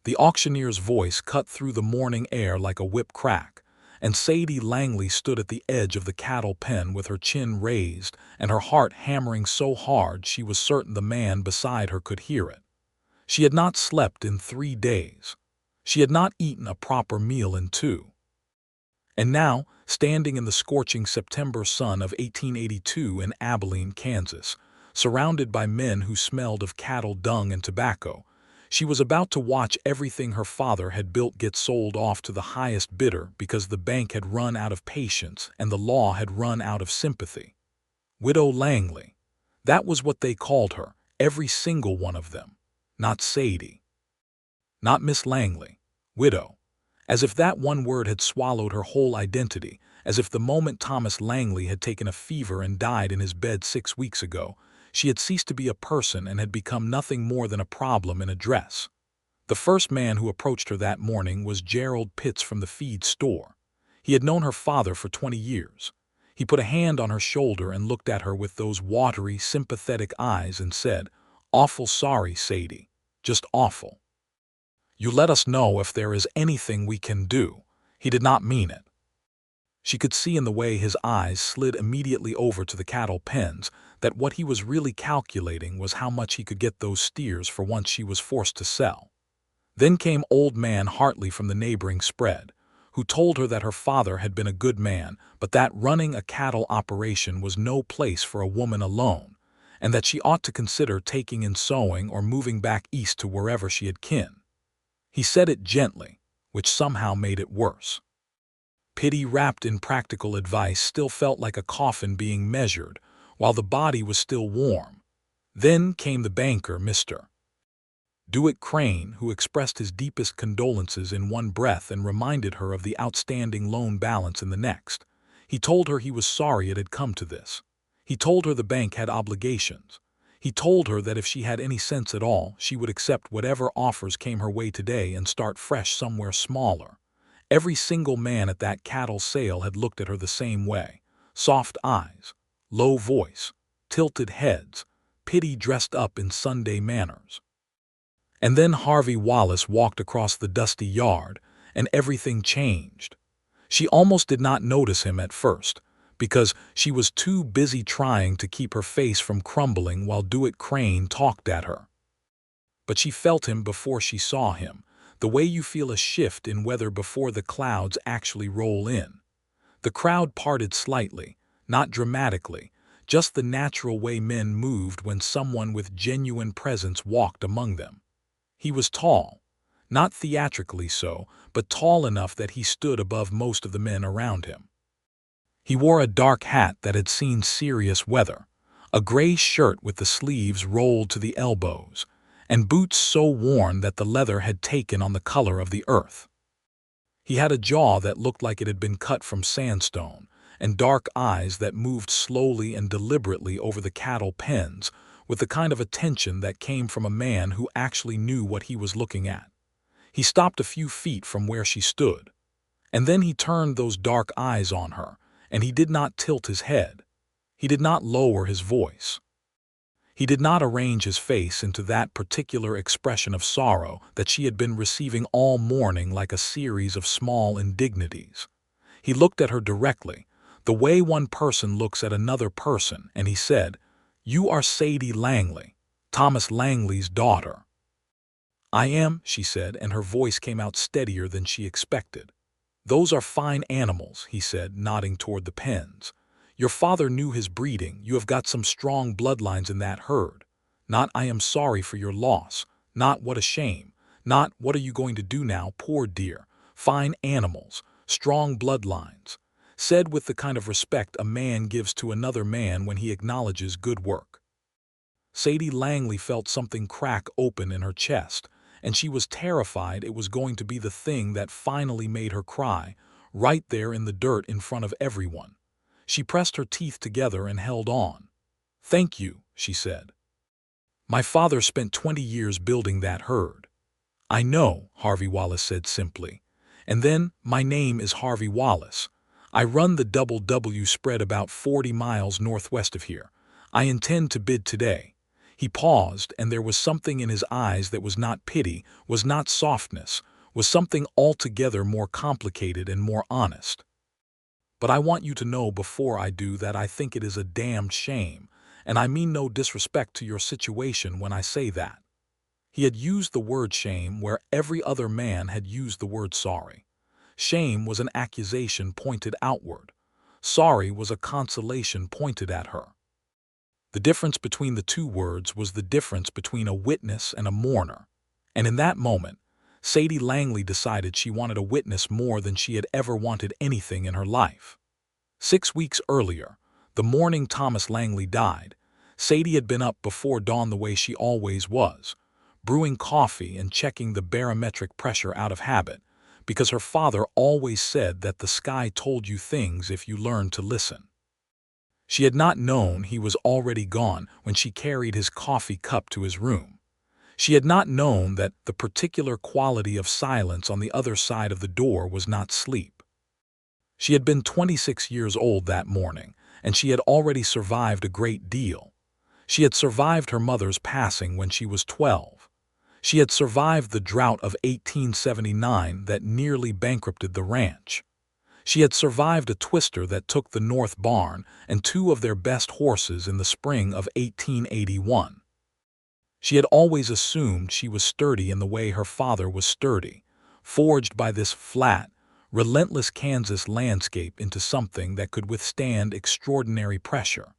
The auctioneer's voice cut through the morning air like a whip crack, and Sadie Langley stood at the edge of the cattle pen with her chin raised and her heart hammering so hard she was certain the man beside her could hear it. She had not slept in 3 days. She had not eaten a proper meal in 2. And now, standing in the scorching September sun of 1882 in Abilene, Kansas, surrounded by men who smelled of cattle dung and tobacco, she was about to watch everything her father had built get sold off to the highest bidder because the bank had run out of patience and the law had run out of sympathy. Widow Langley. That was what they called her, every single one of them. Not Sadie. Not Miss Langley. Widow. As if that one word had swallowed her whole identity, as if the moment Thomas Langley had taken a fever and died in his bed 6 weeks ago, she had ceased to be a person and had become nothing more than a problem in a dress. The first man who approached her that morning was Gerald Pitts from the feed store. He had known her father for 20 years. He put a hand on her shoulder and looked at her with those watery, sympathetic eyes and said, "Awful sorry, Sadie. Just awful. You let us know if there is anything we can do." He did not mean it. She could see in the way his eyes slid immediately over to the cattle pens that what he was really calculating was how much he could get those steers for once she was forced to sell. Then came old man Hartley from the neighboring spread, who told her that her father had been a good man, but that running a cattle operation was no place for a woman alone, and that she ought to consider taking in sewing or moving back east to wherever she had kin. He said it gently, which somehow made it worse. Pity wrapped in practical advice still felt like a coffin being measured, while the body was still warm. Then came the banker, Mr. Dewitt Crane, who expressed his deepest condolences in one breath and reminded her of the outstanding loan balance in the next. He told her he was sorry it had come to this. He told her the bank had obligations. He told her that if she had any sense at all, she would accept whatever offers came her way today and start fresh somewhere smaller. Every single man at that cattle sale had looked at her the same way. Soft eyes, low voice, tilted heads, pity dressed up in Sunday manners. And then Harvey Wallace walked across the dusty yard, and everything changed. She almost did not notice him at first, because she was too busy trying to keep her face from crumbling while Dewitt Crane talked at her. But she felt him before she saw him, the way you feel a shift in weather before the clouds actually roll in. The crowd parted slightly, not dramatically, just the natural way men moved when someone with genuine presence walked among them. He was tall, not theatrically so, but tall enough that he stood above most of the men around him. He wore a dark hat that had seen serious weather, a gray shirt with the sleeves rolled to the elbows, and boots so worn that the leather had taken on the color of the earth. He had a jaw that looked like it had been cut from sandstone, and dark eyes that moved slowly and deliberately over the cattle pens, with the kind of attention that came from a man who actually knew what he was looking at. He stopped a few feet from where she stood, and then he turned those dark eyes on her, and he did not tilt his head. He did not lower his voice. He did not arrange his face into that particular expression of sorrow that she had been receiving all morning like a series of small indignities. He looked at her directly, the way one person looks at another person, and he said, "You are Sadie Langley, Thomas Langley's daughter." "I am," she said, and her voice came out steadier than she expected. "Those are fine animals," he said, nodding toward the pens. "Your father knew his breeding. You have got some strong bloodlines in that herd. Not 'I am sorry for your loss,' not 'what a shame,' not 'what are you going to do now, poor dear.' Fine animals, strong bloodlines," said with the kind of respect a man gives to another man when he acknowledges good work. Sadie Langley felt something crack open in her chest, and she was terrified it was going to be the thing that finally made her cry, right there in the dirt in front of everyone. She pressed her teeth together and held on. "Thank you," she said. "My father spent 20 years building that herd." "I know," Harvey Wallace said simply. "And then, my name is Harvey Wallace. I run the W spread about 40 miles northwest of here. I intend to bid today." He paused, and there was something in his eyes that was not pity, was not softness, was something altogether more complicated and more honest. But I want you to know before I do that I think it is a damned shame, and I mean no disrespect to your situation when I say that. He had used the word shame where every other man had used the word sorry. Shame was an accusation pointed outward. Sorry was a consolation pointed at her. The difference between the two words was the difference between a witness and a mourner. And in that moment, Sadie Langley decided she wanted a witness more than she had ever wanted anything in her life. 6 weeks earlier, the morning Thomas Langley died, Sadie had been up before dawn the way she always was, brewing coffee and checking the barometric pressure out of habit, because her father always said that the sky told you things if you learned to listen. She had not known he was already gone when she carried his coffee cup to his room. She had not known that the particular quality of silence on the other side of the door was not sleep. She had been 26 years old that morning, and she had already survived a great deal. She had survived her mother's passing when she was 12. She had survived the drought of 1879 that nearly bankrupted the ranch. She had survived a twister that took the north barn and two of their best horses in the spring of 1881. She had always assumed she was sturdy in the way her father was sturdy, forged by this flat, relentless Kansas landscape into something that could withstand extraordinary pressure.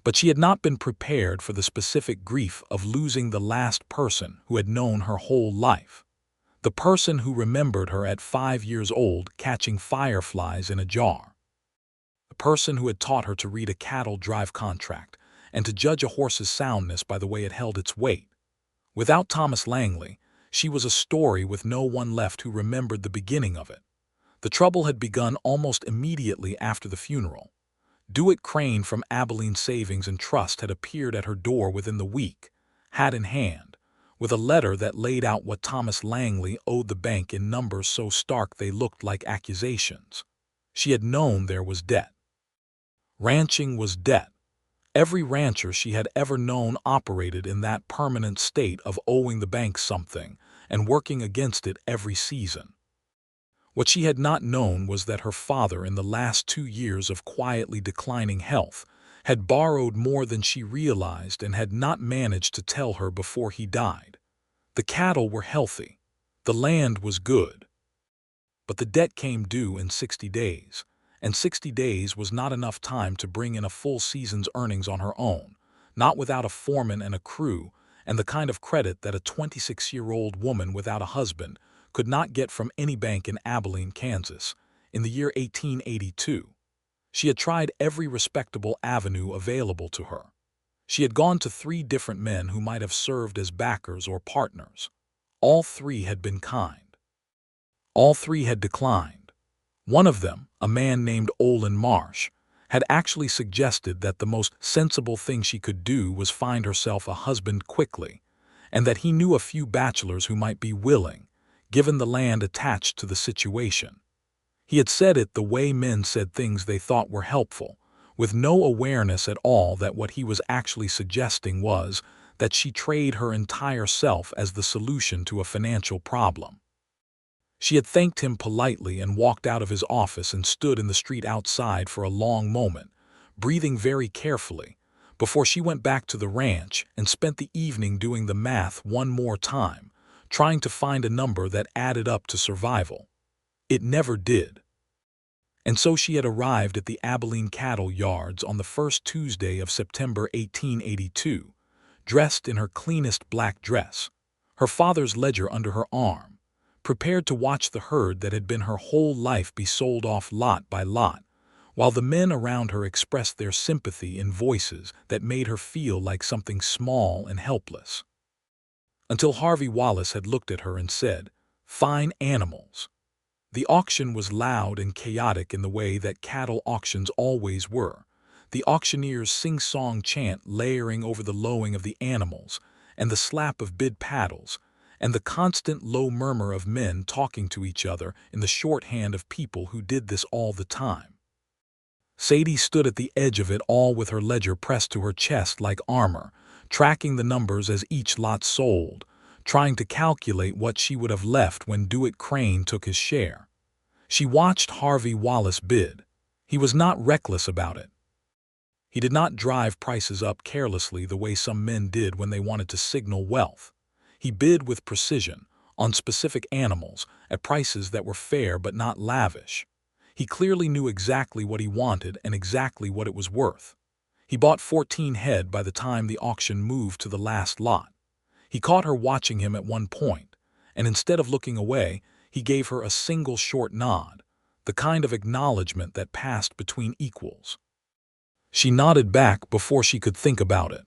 But she had not been prepared for the specific grief of losing the last person who had known her whole life. The person who remembered her at 5 years old catching fireflies in a jar. The person who had taught her to read a cattle drive contract and to judge a horse's soundness by the way it held its weight. Without Thomas Langley, she was a story with no one left who remembered the beginning of it. The trouble had begun almost immediately after the funeral. Dewitt Crane from Abilene Savings and Trust had appeared at her door within the week, hat in hand, with a letter that laid out what Thomas Langley owed the bank in numbers so stark they looked like accusations. She had known there was debt. Ranching was debt. Every rancher she had ever known operated in that permanent state of owing the bank something and working against it every season. What she had not known was that her father, in the last 2 years of quietly declining health, had borrowed more than she realized and had not managed to tell her before he died. The cattle were healthy. The land was good. But the debt came due in 60 days, and 60 days was not enough time to bring in a full season's earnings on her own, not without a foreman and a crew, and the kind of credit that a 26-year-old woman without a husband could not get from any bank in Abilene, Kansas, in the year 1882. She had tried every respectable avenue available to her. She had gone to 3 different men who might have served as backers or partners. All 3 had been kind. All 3 had declined. One of them, a man named Olin Marsh, had actually suggested that the most sensible thing she could do was find herself a husband quickly, and that he knew a few bachelors who might be willing, given the land attached to the situation. He had said it the way men said things they thought were helpful, with no awareness at all that what he was actually suggesting was that she trade her entire self as the solution to a financial problem. She had thanked him politely and walked out of his office and stood in the street outside for a long moment, breathing very carefully, before she went back to the ranch and spent the evening doing the math one more time, trying to find a number that added up to survival. It never did. And so she had arrived at the Abilene cattle yards on the first Tuesday of September 1882, dressed in her cleanest black dress, her father's ledger under her arm, prepared to watch the herd that had been her whole life be sold off lot by lot, while the men around her expressed their sympathy in voices that made her feel like something small and helpless. Until Harvey Wallace had looked at her and said, "Fine animals." The auction was loud and chaotic in the way that cattle auctions always were, the auctioneer's sing-song chant layering over the lowing of the animals, and the slap of bid paddles, and the constant low murmur of men talking to each other in the shorthand of people who did this all the time. Sadie stood at the edge of it all with her ledger pressed to her chest like armor, tracking the numbers as each lot sold, trying to calculate what she would have left when Dewitt Crane took his share. She watched Harvey Wallace bid. He was not reckless about it. He did not drive prices up carelessly the way some men did when they wanted to signal wealth. He bid with precision, on specific animals, at prices that were fair but not lavish. He clearly knew exactly what he wanted and exactly what it was worth. He bought 14 head by the time the auction moved to the last lot. He caught her watching him at one point, and instead of looking away, he gave her a single short nod, the kind of acknowledgement that passed between equals. She nodded back before she could think about it.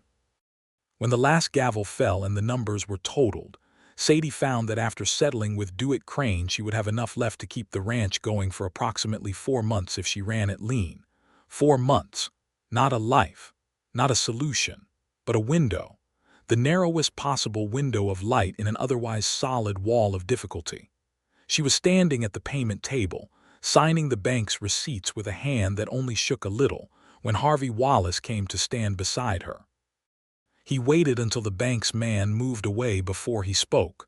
When the last gavel fell and the numbers were totaled, Sadie found that after settling with Dewitt Crane she would have enough left to keep the ranch going for approximately 4 months if she ran it lean. 4 months. Not a life, not a solution, but a window. The narrowest possible window of light in an otherwise solid wall of difficulty. She was standing at the payment table, signing the bank's receipts with a hand that only shook a little, when Harvey Wallace came to stand beside her. He waited until the bank's man moved away before he spoke.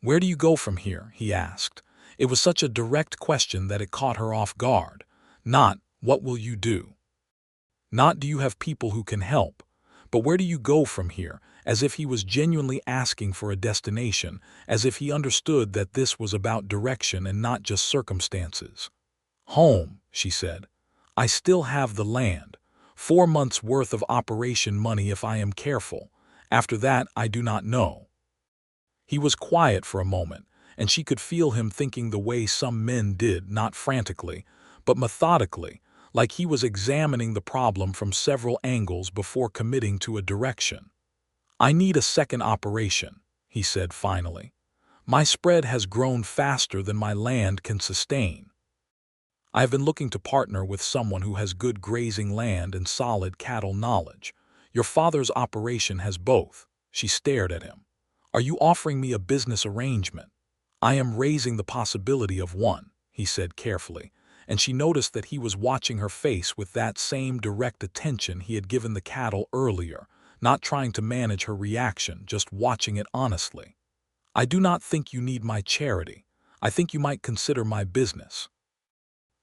"Where do you go from here?" he asked. It was such a direct question that it caught her off guard. Not, "What will you do?" Not, "Do you have people who can help?" But "Where do you go from here?" As if he was genuinely asking for a destination, as if he understood that this was about direction and not just circumstances. "Home," she said. "I still have the land. 4 months' worth of operation money if I am careful. After that, I do not know." He was quiet for a moment, and she could feel him thinking the way some men did, not frantically, but methodically, like he was examining the problem from several angles before committing to a direction. "I need a second operation," he said finally. "My spread has grown faster than my land can sustain. I have been looking to partner with someone who has good grazing land and solid cattle knowledge. Your father's operation has both." She stared at him. "Are you offering me a business arrangement?" "I am raising the possibility of one," he said carefully, and she noticed that he was watching her face with that same direct attention he had given the cattle earlier, not trying to manage her reaction, just watching it honestly. "I do not think you need my charity. I think you might consider my business."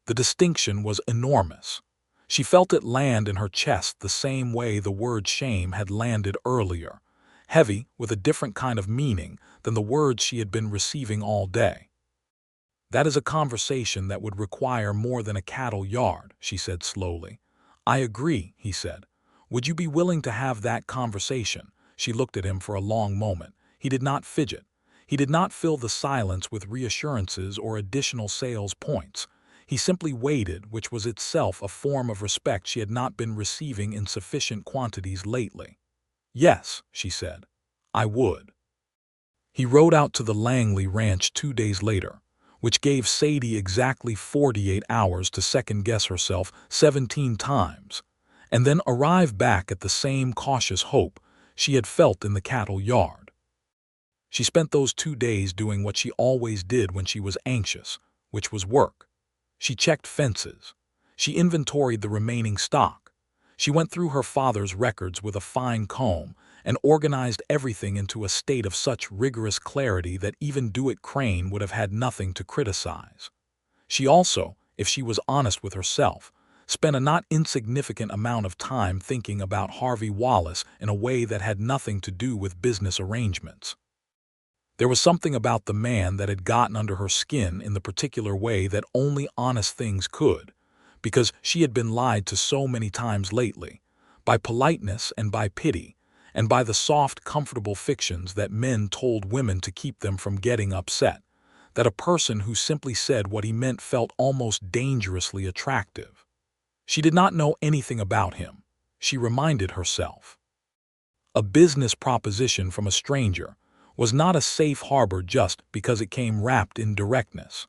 The distinction was enormous. She felt it land in her chest the same way the word shame had landed earlier, heavy with a different kind of meaning than the words she had been receiving all day. "That is a conversation that would require more than a cattle yard," she said slowly. "I agree," he said. "Would you be willing to have that conversation?" She looked at him for a long moment. He did not fidget. He did not fill the silence with reassurances or additional sales points. He simply waited, which was itself a form of respect she had not been receiving in sufficient quantities lately. "Yes," she said, "I would." He rode out to the Langley ranch 2 days later, which gave Sadie exactly 48 hours to second-guess herself 17 times, and then arrive back at the same cautious hope she had felt in the cattle yard. She spent those 2 days doing what she always did when she was anxious, which was work. She checked fences. She inventoried the remaining stock. She went through her father's records with a fine comb and organized everything into a state of such rigorous clarity that even Dewitt Crane would have had nothing to criticize. She also, if she was honest with herself, spent a not insignificant amount of time thinking about Harvey Wallace in a way that had nothing to do with business arrangements. There was something about the man that had gotten under her skin in the particular way that only honest things could, because she had been lied to so many times lately, by politeness and by pity, and by the soft, comfortable fictions that men told women to keep them from getting upset, that a person who simply said what he meant felt almost dangerously attractive. She did not know anything about him, she reminded herself. A business proposition from a stranger was not a safe harbor just because it came wrapped in directness.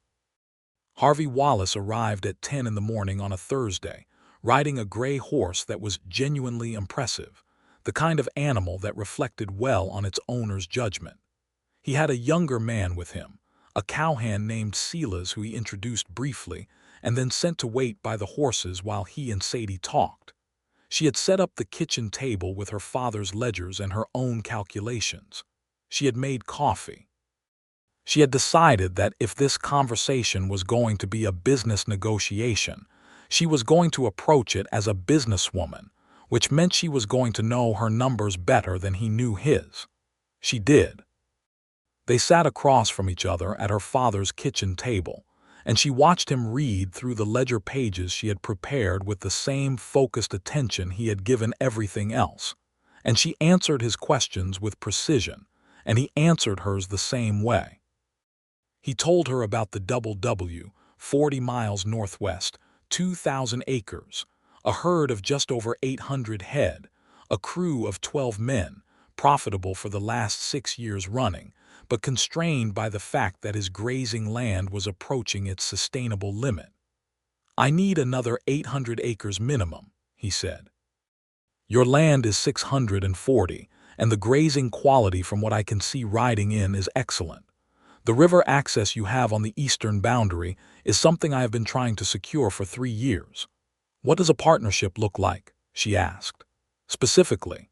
Harvey Wallace arrived at 10 in the morning on a Thursday, riding a gray horse that was genuinely impressive, the kind of animal that reflected well on its owner's judgment. He had a younger man with him, a cowhand named Silas who he introduced briefly and then sent to wait by the horses while he and Sadie talked. She had set up the kitchen table with her father's ledgers and her own calculations. She had made coffee. She had decided that if this conversation was going to be a business negotiation, she was going to approach it as a businesswoman, which meant she was going to know her numbers better than he knew his. She did. They sat across from each other at her father's kitchen table, and she watched him read through the ledger pages she had prepared with the same focused attention he had given everything else, and she answered his questions with precision, and he answered hers the same way. He told her about the Double W, 40 miles northwest, 2,000 acres, a herd of just over 800 head, a crew of 12 men, profitable for the last 6 years running, but constrained by the fact that his grazing land was approaching its sustainable limit. "I need another 800 acres minimum," he said. "Your land is 640, and the grazing quality from what I can see riding in is excellent. The river access you have on the eastern boundary is something I have been trying to secure for 3 years. What does a partnership look like?" she asked. Specifically.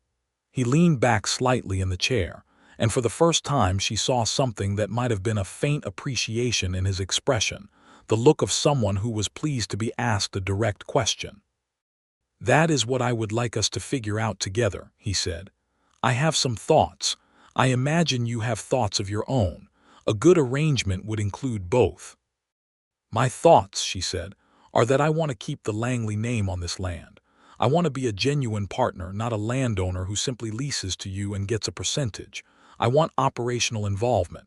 He leaned back slightly in the chair, and for the first time she saw something that might have been a faint appreciation in his expression, the look of someone who was pleased to be asked a direct question. "That is what I would like us to figure out together," he said. "I have some thoughts. I imagine you have thoughts of your own. A good arrangement would include both." "My thoughts," she said, "are that I want to keep the Langley name on this land. I want to be a genuine partner, not a landowner who simply leases to you and gets a percentage. I want operational involvement."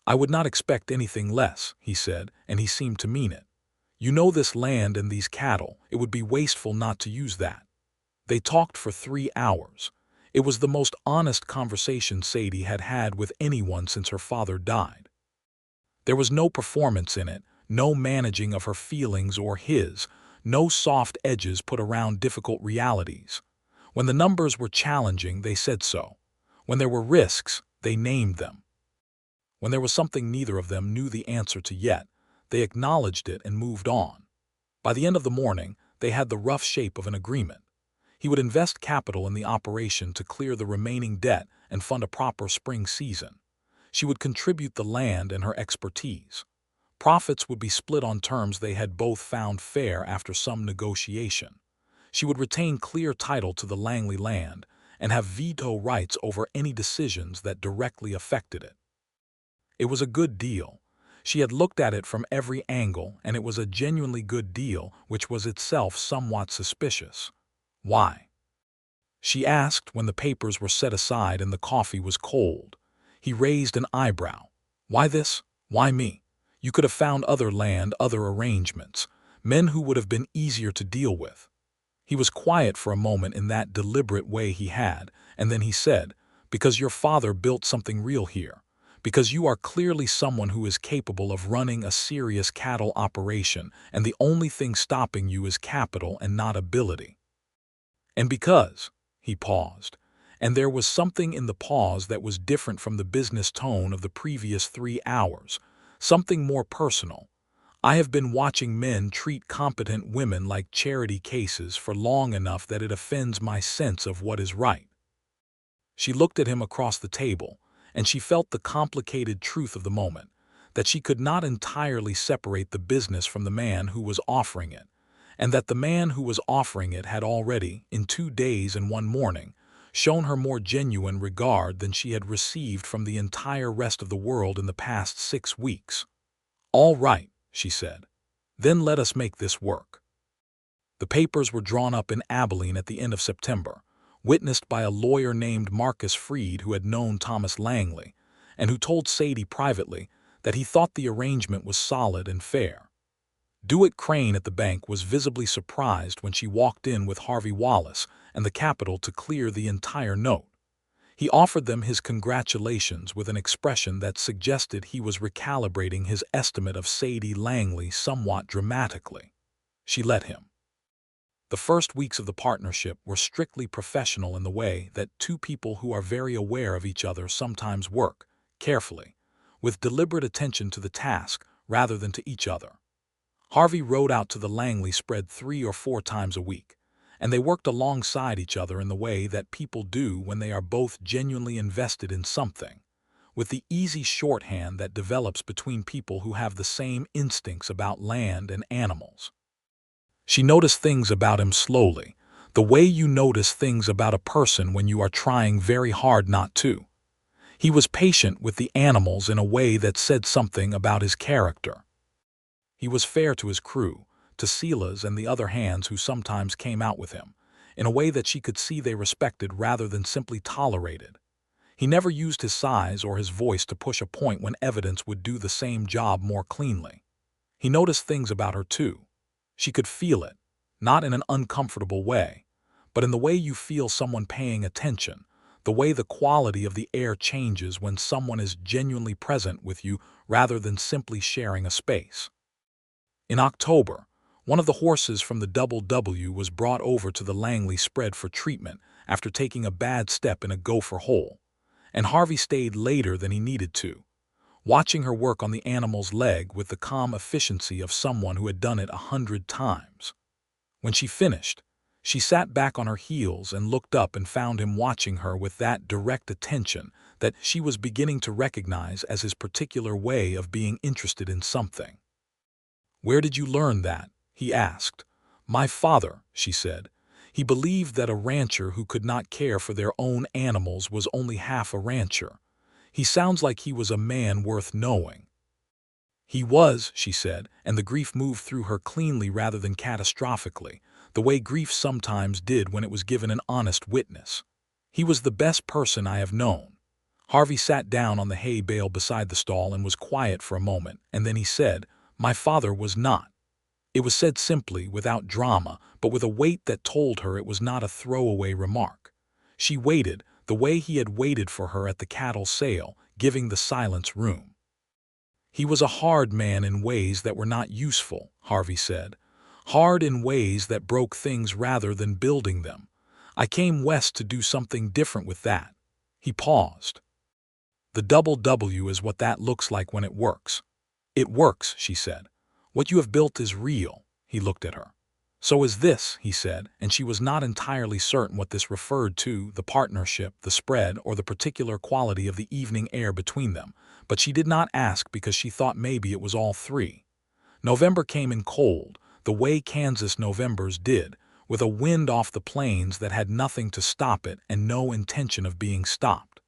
"I would not expect anything less," he said, and he seemed to mean it. "You know this land and these cattle. It would be wasteful not to use that." They talked for 3 hours. It was the most honest conversation Sadie had had with anyone since her father died. There was no performance in it, no managing of her feelings or his, no soft edges put around difficult realities. When the numbers were challenging, they said so. When there were risks, they named them. When there was something neither of them knew the answer to yet, they acknowledged it and moved on. By the end of the morning, they had the rough shape of an agreement. He would invest capital in the operation to clear the remaining debt and fund a proper spring season. She would contribute the land and her expertise. Profits would be split on terms they had both found fair after some negotiation. She would retain clear title to the Langley land and have veto rights over any decisions that directly affected it. It was a good deal. She had looked at it from every angle, and it was a genuinely good deal, which was itself somewhat suspicious. "Why?" she asked when the papers were set aside and the coffee was cold. He raised an eyebrow. "Why this? Why me? You could have found other land, other arrangements, men who would have been easier to deal with." He was quiet for a moment in that deliberate way he had, and then he said, "Because your father built something real here. Because you are clearly someone who is capable of running a serious cattle operation, and the only thing stopping you is capital and not ability. And because," he paused, and there was something in the pause that was different from the business tone of the previous 3 hours, something more personal. "I have been watching men treat competent women like charity cases for long enough that it offends my sense of what is right." She looked at him across the table, and she felt the complicated truth of the moment, that she could not entirely separate the business from the man who was offering it, and that the man who was offering it had already, in 2 days and 1 morning, shown her more genuine regard than she had received from the entire rest of the world in the past 6 weeks. "All right," she said. "Then let us make this work." The papers were drawn up in Abilene at the end of September, witnessed by a lawyer named Marcus Freed who had known Thomas Langley, and who told Sadie privately that he thought the arrangement was solid and fair. Dewitt Crane at the bank was visibly surprised when she walked in with Harvey Wallace and the capital to clear the entire note. He offered them his congratulations with an expression that suggested he was recalibrating his estimate of Sadie Langley somewhat dramatically. She let him. The first weeks of the partnership were strictly professional in the way that two people who are very aware of each other sometimes work, carefully, with deliberate attention to the task rather than to each other. Harvey rode out to the Langley spread 3 or 4 times a week, and they worked alongside each other in the way that people do when they are both genuinely invested in something, with the easy shorthand that develops between people who have the same instincts about land and animals. She noticed things about him slowly, the way you notice things about a person when you are trying very hard not to. He was patient with the animals in a way that said something about his character. He was fair to his crew, to Sila's and the other hands who sometimes came out with him, in a way that she could see they respected rather than simply tolerated. He never used his size or his voice to push a point when evidence would do the same job more cleanly. He noticed things about her too. She could feel it, not in an uncomfortable way, but in the way you feel someone paying attention, the way the quality of the air changes when someone is genuinely present with you rather than simply sharing a space. In October, one of the horses from the Double W was brought over to the Langley spread for treatment after taking a bad step in a gopher hole, and Harvey stayed later than he needed to, watching her work on the animal's leg with the calm efficiency of someone who had done it 100 times. When she finished, she sat back on her heels and looked up and found him watching her with that direct attention that she was beginning to recognize as his particular way of being interested in something. "Where did you learn that?" he asked. "My father," she said. "He believed that a rancher who could not care for their own animals was only half a rancher. He sounds like he was a man worth knowing." "He was," she said, and the grief moved through her cleanly rather than catastrophically, the way grief sometimes did when it was given an honest witness. "He was the best person I have known." Harvey sat down on the hay bale beside the stall and was quiet for a moment, and then he said, "My father was not." It was said simply, without drama, but with a weight that told her it was not a throwaway remark. She waited, the way he had waited for her at the cattle sale, giving the silence room. "He was a hard man in ways that were not useful," Harvey said. "Hard in ways that broke things rather than building them. I came west to do something different with that." He paused. "The Double W is what that looks like when it works." "It works," she said. "What you have built is real." He looked at her. "So is this," he said, and she was not entirely certain what this referred to, the partnership, the spread, or the particular quality of the evening air between them, but she did not ask because she thought maybe it was all three. November came in cold, the way Kansas Novembers did, with a wind off the plains that had nothing to stop it and no intention of being stopped.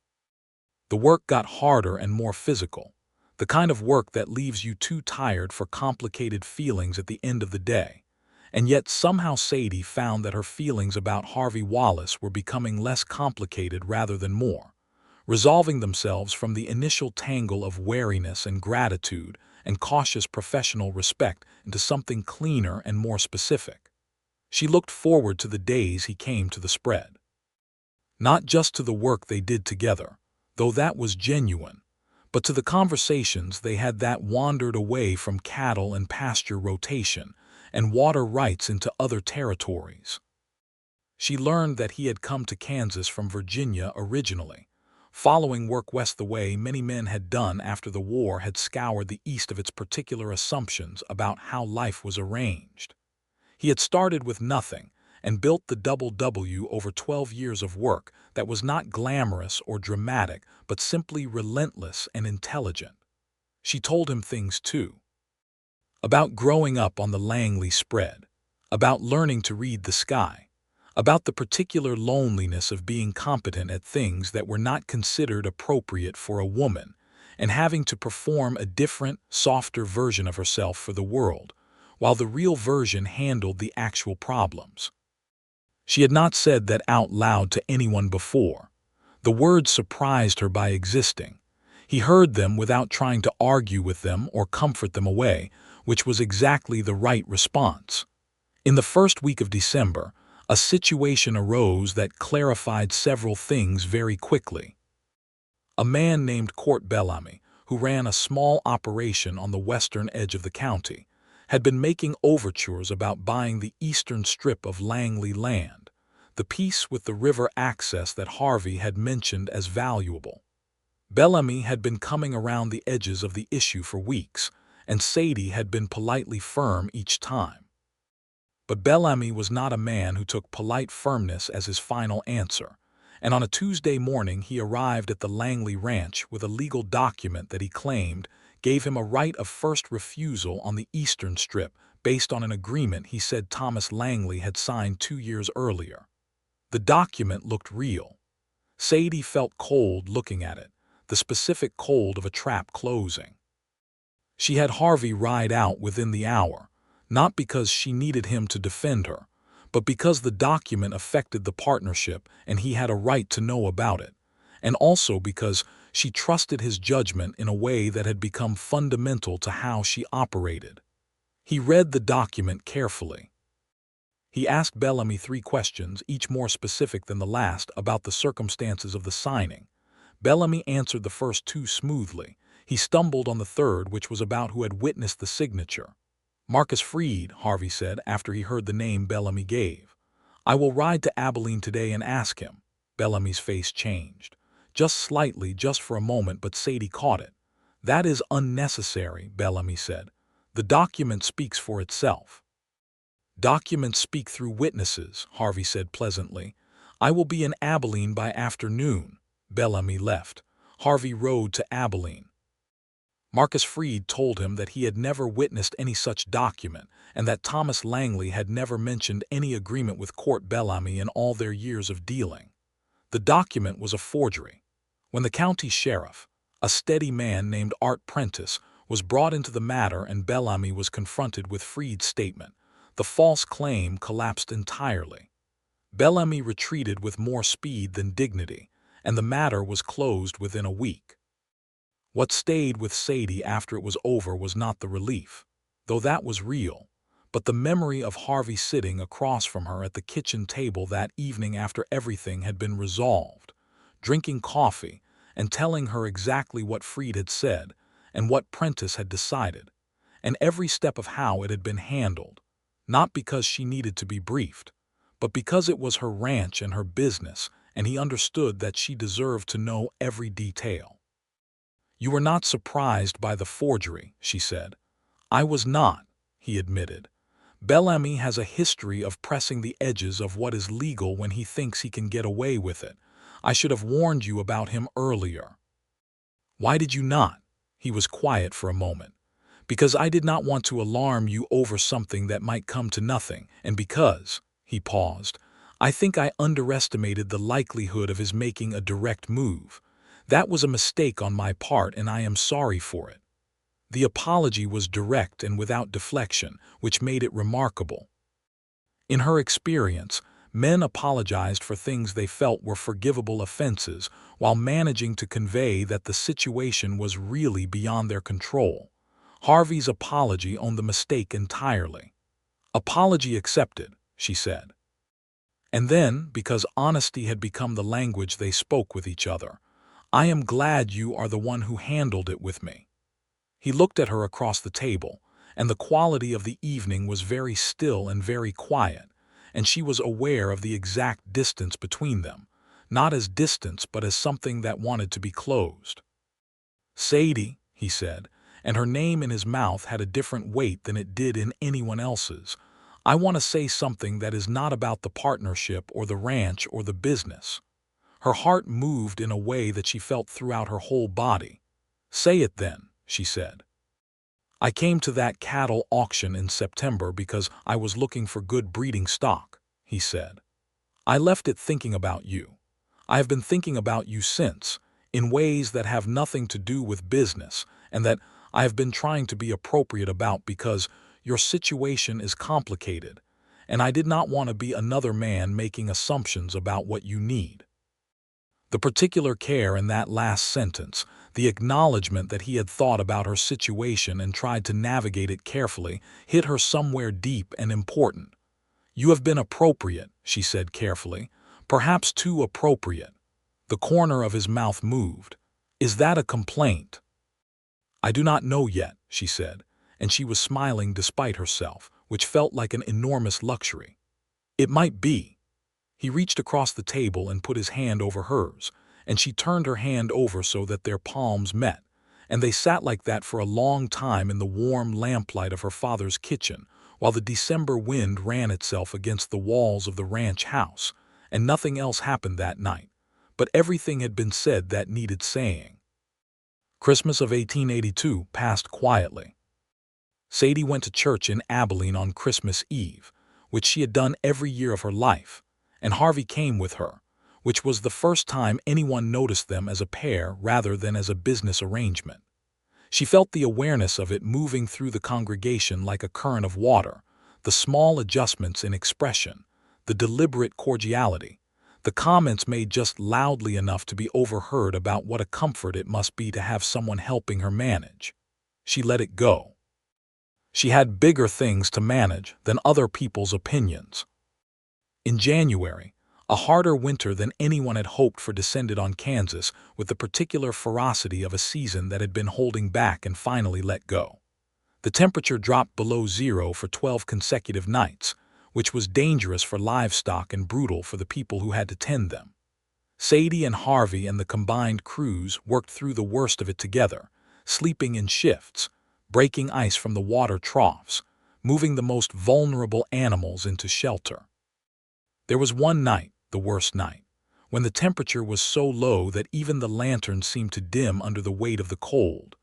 The work got harder and more physical, the kind of work that leaves you too tired for complicated feelings at the end of the day. And yet somehow Sadie found that her feelings about Harvey Wallace were becoming less complicated rather than more, resolving themselves from the initial tangle of wariness and gratitude and cautious professional respect into something cleaner and more specific. She looked forward to the days he came to the spread. Not just to the work they did together, though that was genuine, but to the conversations they had that wandered away from cattle and pasture rotation and water rights into other territories. She learned that he had come to Kansas from Virginia originally, following work west the way many men had done after the war had scoured the East of its particular assumptions about how life was arranged. He had started with nothing and built the Double W over 12 years of work that was not glamorous or dramatic, but simply relentless and intelligent. She told him things too. About growing up on the Langley spread, about learning to read the sky, about the particular loneliness of being competent at things that were not considered appropriate for a woman, and having to perform a different, softer version of herself for the world, while the real version handled the actual problems. She had not said that out loud to anyone before. The words surprised her by existing. He heard them without trying to argue with them or comfort them away, which was exactly the right response. In the first week of December, a situation arose that clarified several things very quickly. A man named Court Bellamy, who ran a small operation on the western edge of the county, had been making overtures about buying the eastern strip of Langley land, the piece with the river access that Harvey had mentioned as valuable. Bellamy had been coming around the edges of the issue for weeks, and Sadie had been politely firm each time. But Bellamy was not a man who took polite firmness as his final answer, and on a Tuesday morning he arrived at the Langley ranch with a legal document that he claimed gave him a right of first refusal on the eastern strip based on an agreement he said Thomas Langley had signed 2 years earlier. The document looked real. Sadie felt cold looking at it, the specific cold of a trap closing. She had Harvey ride out within the hour, not because she needed him to defend her, but because the document affected the partnership and he had a right to know about it, and also because she trusted his judgment in a way that had become fundamental to how she operated. He read the document carefully. He asked Bellamy 3 questions, each more specific than the last, about the circumstances of the signing. Bellamy answered the first 2 smoothly. He stumbled on the third, which was about who had witnessed the signature. Marcus Freed, Harvey said after he heard the name Bellamy gave. I will ride to Abilene today and ask him. Bellamy's face changed. Just slightly, just for a moment, but Sadie caught it. That is unnecessary, Bellamy said. The document speaks for itself. Documents speak through witnesses, Harvey said pleasantly. I will be in Abilene by afternoon. Bellamy left. Harvey rode to Abilene. Marcus Freed told him that he had never witnessed any such document and that Thomas Langley had never mentioned any agreement with Court Bellamy in all their years of dealing. The document was a forgery. When the county sheriff, a steady man named Art Prentice, was brought into the matter and Bellamy was confronted with Freed's statement, the false claim collapsed entirely. Bellamy retreated with more speed than dignity, and the matter was closed within a week. What stayed with Sadie after it was over was not the relief, though that was real, but the memory of Harvey sitting across from her at the kitchen table that evening after everything had been resolved, drinking coffee and telling her exactly what Freed had said and what Prentice had decided, and every step of how it had been handled, not because she needed to be briefed, but because it was her ranch and her business, and he understood that she deserved to know every detail. You were not surprised by the forgery, she said. I was not, he admitted. Bellamy has a history of pressing the edges of what is legal when he thinks he can get away with it. I should have warned you about him earlier. Why did you not? He was quiet for a moment. Because I did not want to alarm you over something that might come to nothing, and because, he paused, I think I underestimated the likelihood of his making a direct move. That was a mistake on my part, and I am sorry for it. The apology was direct and without deflection, which made it remarkable. In her experience, men apologized for things they felt were forgivable offenses while managing to convey that the situation was really beyond their control. Harvey's apology owned the mistake entirely. Apology accepted, she said. And then, because honesty had become the language they spoke with each other, I am glad you are the one who handled it with me. He looked at her across the table, and the quality of the evening was very still and very quiet, and she was aware of the exact distance between them, not as distance but as something that wanted to be closed. Sadie, he said, and her name in his mouth had a different weight than it did in anyone else's. I want to say something that is not about the partnership or the ranch or the business. Her heart moved in a way that she felt throughout her whole body. Say it then, she said. I came to that cattle auction in September because I was looking for good breeding stock, he said. I left it thinking about you. I have been thinking about you since, in ways that have nothing to do with business, and that I have been trying to be appropriate about because your situation is complicated, and I did not want to be another man making assumptions about what you need. The particular care in that last sentence, the acknowledgement that he had thought about her situation and tried to navigate it carefully, hit her somewhere deep and important. You have been appropriate, she said carefully, perhaps too appropriate. The corner of his mouth moved. Is that a complaint? I do not know yet, she said, and she was smiling despite herself, which felt like an enormous luxury. It might be. He reached across the table and put his hand over hers, and she turned her hand over so that their palms met, and they sat like that for a long time in the warm lamplight of her father's kitchen, while the December wind ran itself against the walls of the ranch house, and nothing else happened that night, but everything had been said that needed saying. Christmas of 1882 passed quietly. Sadie went to church in Abilene on Christmas Eve, which she had done every year of her life, and Harvey came with her, which was the first time anyone noticed them as a pair rather than as a business arrangement. She felt the awareness of it moving through the congregation like a current of water, the small adjustments in expression, the deliberate cordiality, the comments made just loudly enough to be overheard about what a comfort it must be to have someone helping her manage. She let it go. She had bigger things to manage than other people's opinions. In January, a harder winter than anyone had hoped for descended on Kansas with the particular ferocity of a season that had been holding back and finally let go. The temperature dropped below zero for 12 consecutive nights, which was dangerous for livestock and brutal for the people who had to tend them. Sadie and Harvey and the combined crews worked through the worst of it together, sleeping in shifts, breaking ice from the water troughs, moving the most vulnerable animals into shelter. There was one night, the worst night, when the temperature was so low that even the lanterns seemed to dim under the weight of the cold,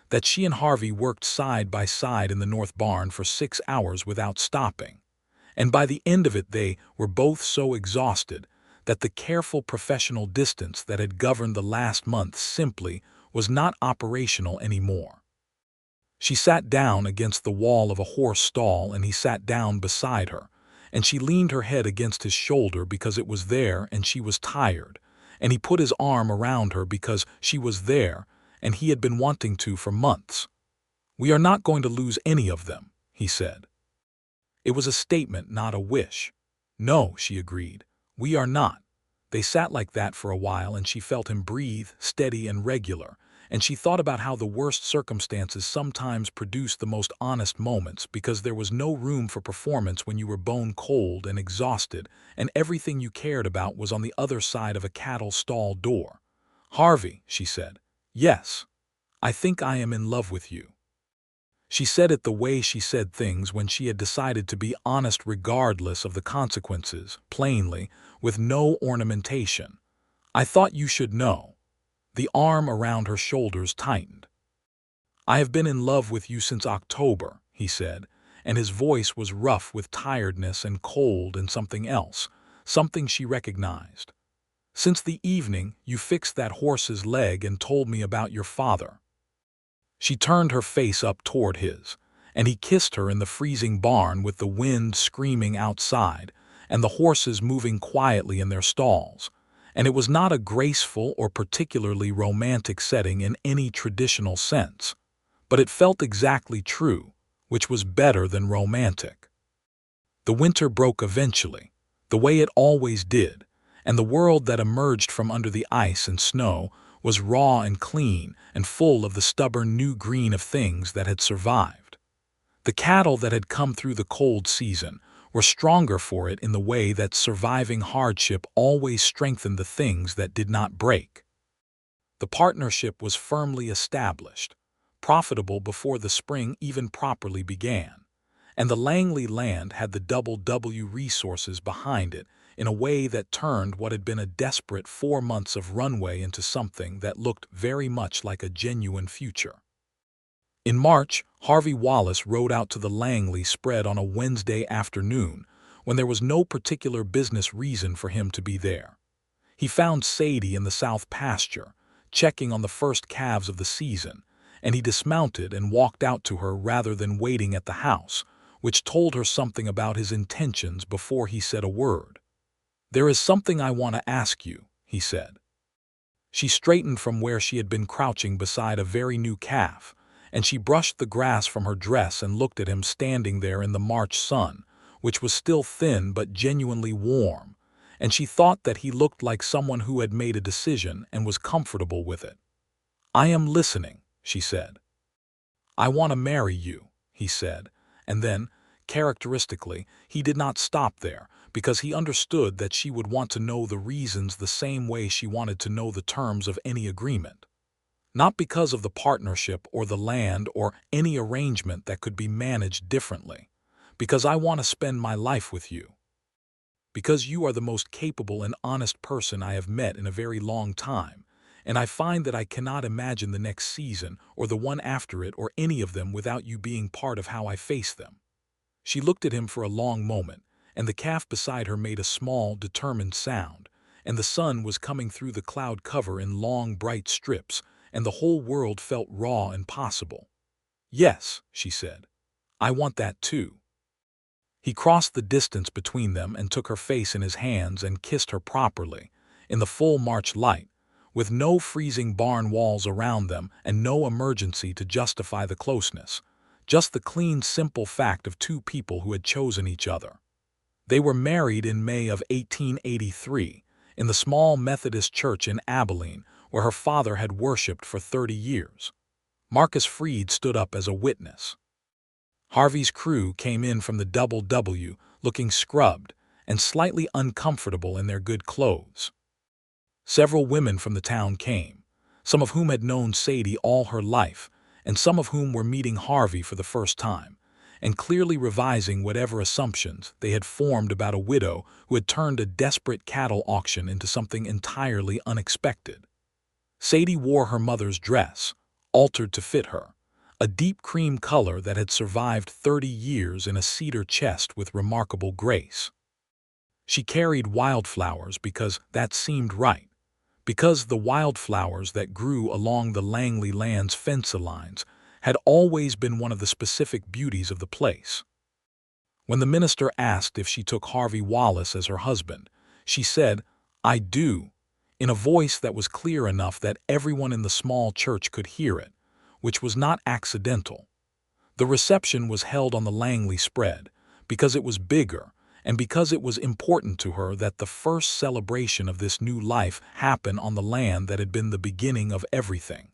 that she and Harvey worked side by side in the north barn for 6 hours without stopping, and by the end of it they were both so exhausted that the careful professional distance that had governed the last month simply was not operational anymore. She sat down against the wall of a horse stall and he sat down beside her, and she leaned her head against his shoulder because it was there and she was tired, and he put his arm around her because she was there and he had been wanting to for months. "We are not going to lose any of them," he said. It was a statement, not a wish. "No," she agreed, "we are not." They sat like that for a while and she felt him breathe, steady and regular, and she thought about how the worst circumstances sometimes produced the most honest moments because there was no room for performance when you were bone cold and exhausted and everything you cared about was on the other side of a cattle stall door. "Harvey," she said, "yes, I think I am in love with you." She said it the way she said things when she had decided to be honest regardless of the consequences, plainly, with no ornamentation. "I thought you should know." The arm around her shoulders tightened. "I have been in love with you since October," he said, and his voice was rough with tiredness and cold and something else, something she recognized. "Since the evening you fixed that horse's leg and told me about your father." She turned her face up toward his, and he kissed her in the freezing barn with the wind screaming outside and the horses moving quietly in their stalls, and it was not a graceful or particularly romantic setting in any traditional sense, but it felt exactly true, which was better than romantic. The winter broke eventually, the way it always did, and the world that emerged from under the ice and snow was raw and clean and full of the stubborn new green of things that had survived. The cattle that had come through the cold season were stronger for it in the way that surviving hardship always strengthened the things that did not break. The partnership was firmly established, profitable before the spring even properly began, and the Langley land had the double W resources behind it in a way that turned what had been a desperate 4 months of runway into something that looked very much like a genuine future. In March, Harvey Wallace rode out to the Langley spread on a Wednesday afternoon when there was no particular business reason for him to be there. He found Sadie in the south pasture, checking on the first calves of the season, and he dismounted and walked out to her rather than waiting at the house, which told her something about his intentions before he said a word. "There is something I want to ask you," he said. She straightened from where she had been crouching beside a very new calf, and she brushed the grass from her dress and looked at him standing there in the March sun, which was still thin but genuinely warm, and she thought that he looked like someone who had made a decision and was comfortable with it. "I am listening," she said. "I want to marry you," he said, and then, characteristically, he did not stop there, because he understood that she would want to know the reasons the same way she wanted to know the terms of any agreement. Not because of the partnership or the land or any arrangement that could be managed differently, Because I want to spend my life with you. Because you are the most capable and honest person I have met in a very long time, and I find that I cannot imagine the next season or the one after it or any of them without you being part of how I face them." She looked at him for a long moment, and the calf beside her made a small, determined sound, and the sun was coming through the cloud cover in long, bright strips, and the whole world felt raw and possible. "Yes," she said, "I want that too." He crossed the distance between them and took her face in his hands and kissed her properly, in the full March light, with no freezing barn walls around them and no emergency to justify the closeness, just the clean, simple fact of two people who had chosen each other. They were married in May of 1883, in the small Methodist church in Abilene, where her father had worshipped for 30 years. Marcus Freed stood up as a witness. Harvey's crew came in from the Double W, looking scrubbed and slightly uncomfortable in their good clothes. Several women from the town came, some of whom had known Sadie all her life, and some of whom were meeting Harvey for the first time, and clearly revising whatever assumptions they had formed about a widow who had turned a desperate cattle auction into something entirely unexpected. Sadie wore her mother's dress, altered to fit her, a deep cream color that had survived 30 years in a cedar chest with remarkable grace. She carried wildflowers because that seemed right, because the wildflowers that grew along the Langley land's fence lines had always been one of the specific beauties of the place. When the minister asked if she took Harvey Wallace as her husband, she said, "I do," in a voice that was clear enough that everyone in the small church could hear it, which was not accidental. The reception was held on the Langley spread, because it was bigger, and because it was important to her that the first celebration of this new life happen on the land that had been the beginning of everything.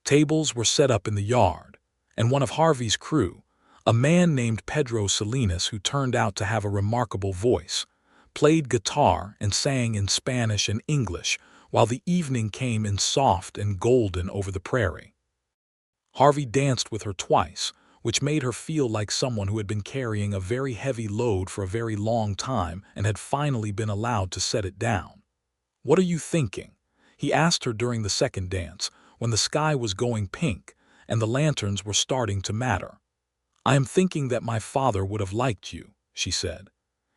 Tables were set up in the yard, and one of Harvey's crew, a man named Pedro Salinas who turned out to have a remarkable voice, played guitar and sang in Spanish and English while the evening came in soft and golden over the prairie. Harvey danced with her twice, which made her feel like someone who had been carrying a very heavy load for a very long time and had finally been allowed to set it down. "What are you thinking?" he asked her during the second dance, when the sky was going pink and the lanterns were starting to matter. "I am thinking that my father would have liked you," she said.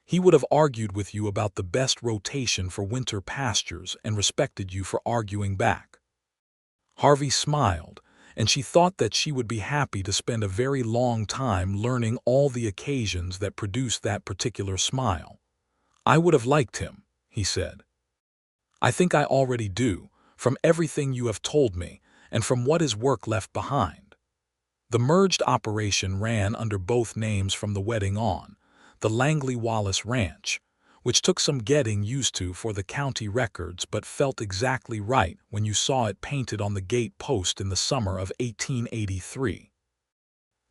"He would have argued with you about the best rotation for winter pastures and respected you for arguing back." Harvey smiled, and she thought that she would be happy to spend a very long time learning all the occasions that produced that particular smile. "I would have liked him," he said. "I think I already do, from everything you have told me, and from what his work left behind." The merged operation ran under both names from the wedding on, the Langley Wallace Ranch, which took some getting used to for the county records but felt exactly right when you saw it painted on the gate post in the summer of 1883.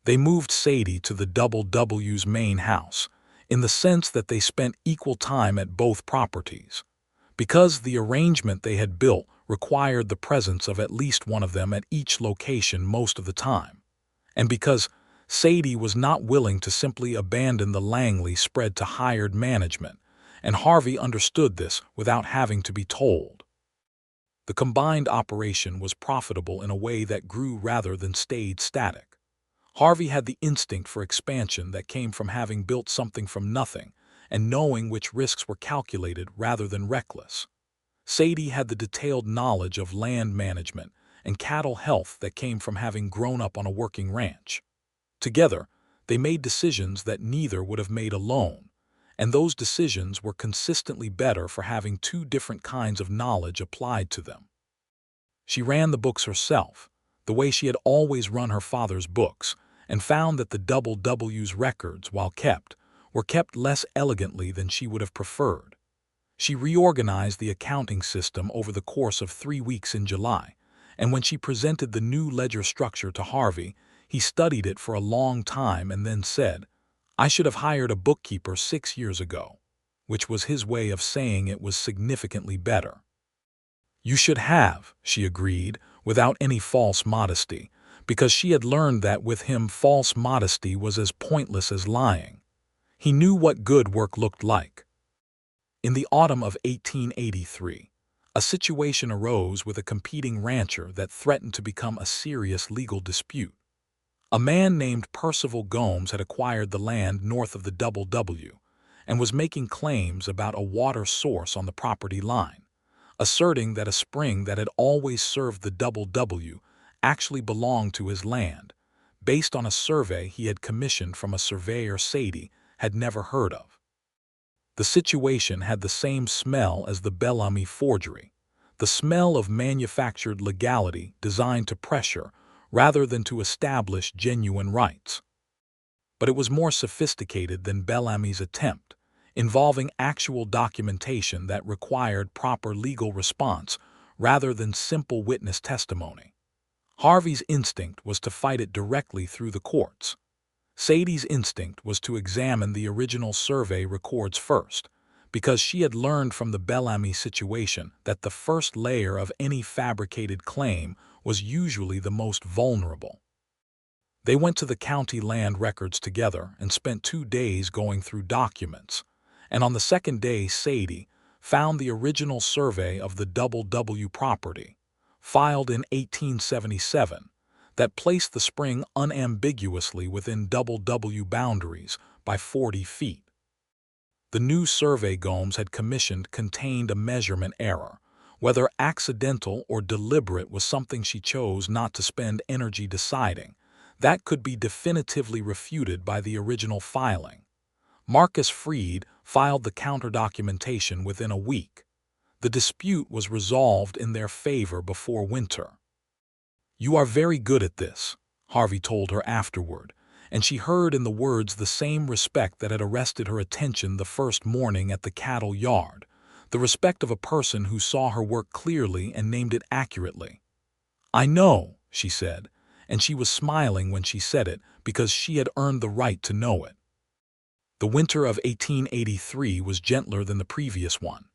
They moved Sadie to the Double W's main house, in the sense that they spent equal time at both properties, because the arrangement they had built required the presence of at least one of them at each location most of the time, and because Sadie was not willing to simply abandon the Langley spread to hired management, and Harvey understood this without having to be told. The combined operation was profitable in a way that grew rather than stayed static. Harvey had the instinct for expansion that came from having built something from nothing and knowing which risks were calculated rather than reckless. Sadie had the detailed knowledge of land management and cattle health that came from having grown up on a working ranch. Together, they made decisions that neither would have made alone, and those decisions were consistently better for having two different kinds of knowledge applied to them. She ran the books herself, the way she had always run her father's books, and found that the Double W's records, while kept, were kept less elegantly than she would have preferred. She reorganized the accounting system over the course of 3 weeks in July, and when she presented the new ledger structure to Harvey, he studied it for a long time and then said, "I should have hired a bookkeeper 6 years ago," which was his way of saying it was significantly better. "You should have," she agreed, without any false modesty, because she had learned that with him false modesty was as pointless as lying. He knew what good work looked like. In the autumn of 1883, a situation arose with a competing rancher that threatened to become a serious legal dispute. A man named Percival Gomes had acquired the land north of the Double W and was making claims about a water source on the property line, asserting that a spring that had always served the Double W actually belonged to his land, based on a survey he had commissioned from a surveyor Sadie had never heard of. The situation had the same smell as the Bellamy forgery, the smell of manufactured legality designed to pressure rather than to establish genuine rights. But it was more sophisticated than Bellamy's attempt, involving actual documentation that required proper legal response rather than simple witness testimony. Harvey's instinct was to fight it directly through the courts. Sadie's instinct was to examine the original survey records first, because she had learned from the Bellamy situation that the first layer of any fabricated claim was usually the most vulnerable. They went to the county land records together and spent 2 days going through documents, and on the second day Sadie found the original survey of the Double W property, filed in 1877, that placed the spring unambiguously within Double W boundaries by 40 feet. The new survey Gomes had commissioned contained a measurement error. Whether accidental or deliberate was something she chose not to spend energy deciding. That could be definitively refuted by the original filing. Marcus Freed filed the counter-documentation within a week. The dispute was resolved in their favor before winter. "You are very good at this," Harvey told her afterward, and she heard in the words the same respect that had arrested her attention the first morning at the cattle yard, the respect of a person who saw her work clearly and named it accurately. "I know," she said, and she was smiling when she said it because she had earned the right to know it. The winter of 1883 was gentler than the previous one.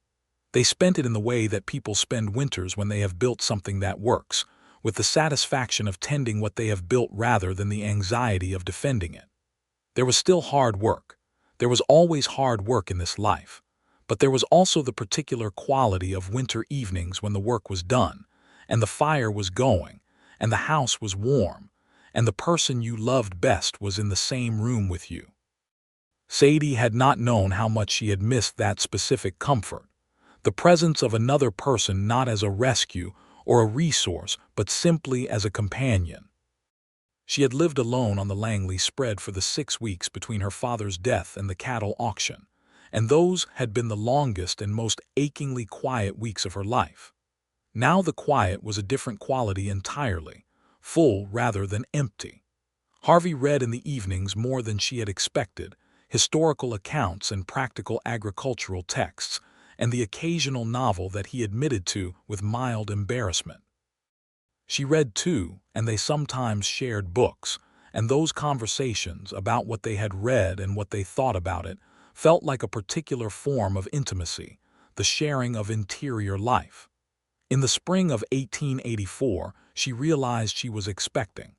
They spent it in the way that people spend winters when they have built something that works, with the satisfaction of tending what they have built rather than the anxiety of defending it. There was still hard work. There was always hard work in this life. But there was also the particular quality of winter evenings when the work was done, and the fire was going, and the house was warm, and the person you loved best was in the same room with you. Sadie had not known how much she had missed that specific comfort, the presence of another person not as a rescue or a resource, but simply as a companion. She had lived alone on the Langley spread for the 6 weeks between her father's death and the cattle auction, and those had been the longest and most achingly quiet weeks of her life. Now the quiet was a different quality entirely, full rather than empty. Harvey read in the evenings more than she had expected, historical accounts and practical agricultural texts, and the occasional novel that he admitted to with mild embarrassment. She read too, and they sometimes shared books, and those conversations about what they had read and what they thought about it felt like a particular form of intimacy, the sharing of interior life. In the spring of 1884, she realized she was expecting.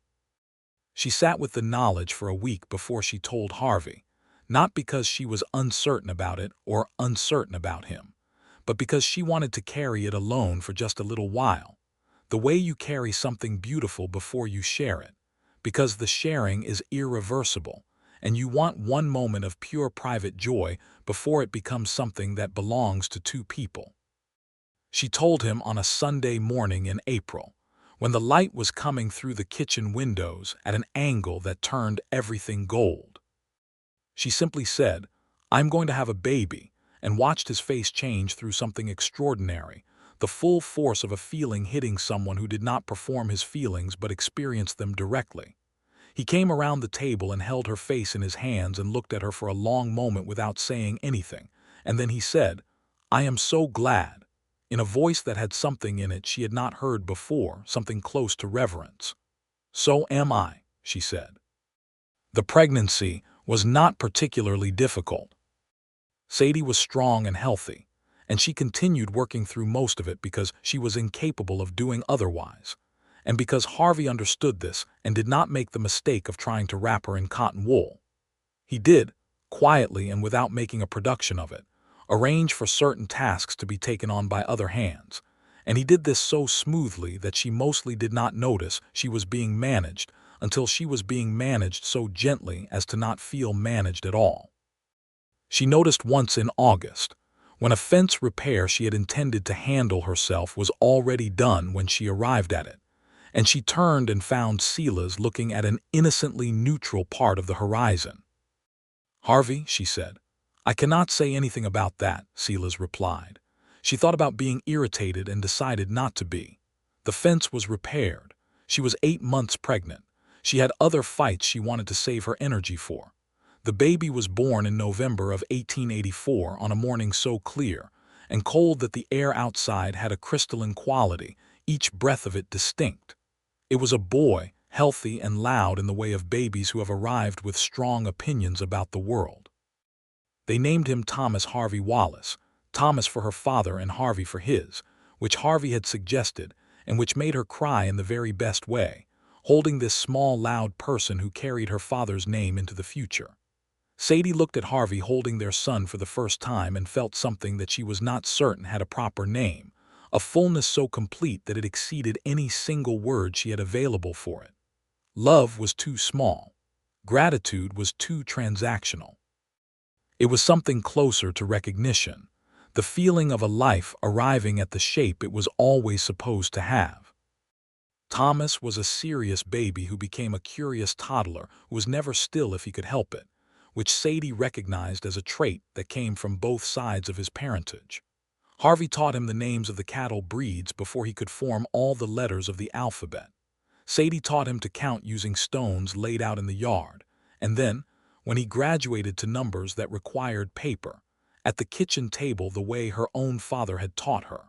She sat with the knowledge for a week before she told Harvey, not because she was uncertain about it or uncertain about him, but because she wanted to carry it alone for just a little while, the way you carry something beautiful before you share it, because the sharing is irreversible, and you want one moment of pure private joy before it becomes something that belongs to 2 people. She told him on a Sunday morning in April, when the light was coming through the kitchen windows at an angle that turned everything gold. She simply said, "I'm going to have a baby," and watched his face change through something extraordinary, the full force of a feeling hitting someone who did not perform his feelings but experienced them directly. He came around the table and held her face in his hands and looked at her for a long moment without saying anything, and then he said, "I am so glad," in a voice that had something in it she had not heard before, something close to reverence. "So am I," she said. The pregnancy was not particularly difficult. Sadie was strong and healthy, and she continued working through most of it because she was incapable of doing otherwise. and because Harvey understood this and did not make the mistake of trying to wrap her in cotton wool. He did, quietly and without making a production of it, arrange for certain tasks to be taken on by other hands, and he did this so smoothly that she mostly did not notice she was being managed until she was being managed so gently as to not feel managed at all. She noticed once in August, when a fence repair she had intended to handle herself was already done when she arrived at it, and she turned and found Silas looking at an innocently neutral part of the horizon. "Harvey," she said. "I cannot say anything about that," Silas replied. She thought about being irritated and decided not to be. The fence was repaired. She was 8 months pregnant. She had other fights she wanted to save her energy for. The baby was born in November of 1884 on a morning so clear and cold that the air outside had a crystalline quality, each breath of it distinct. It was a boy, healthy and loud in the way of babies who have arrived with strong opinions about the world. They named him Thomas Harvey Wallace, Thomas for her father and Harvey for his, which Harvey had suggested and which made her cry in the very best way, holding this small, loud person who carried her father's name into the future. Sadie looked at Harvey holding their son for the first time and felt something that she was not certain had a proper name, a fullness so complete that it exceeded any single word she had available for it. Love was too small. Gratitude was too transactional. It was something closer to recognition, the feeling of a life arriving at the shape it was always supposed to have. Thomas was a serious baby who became a curious toddler who was never still if he could help it, which Sadie recognized as a trait that came from both sides of his parentage. Harvey taught him the names of the cattle breeds before he could form all the letters of the alphabet. Sadie taught him to count using stones laid out in the yard, and then, when he graduated to numbers that required paper, at the kitchen table the way her own father had taught her.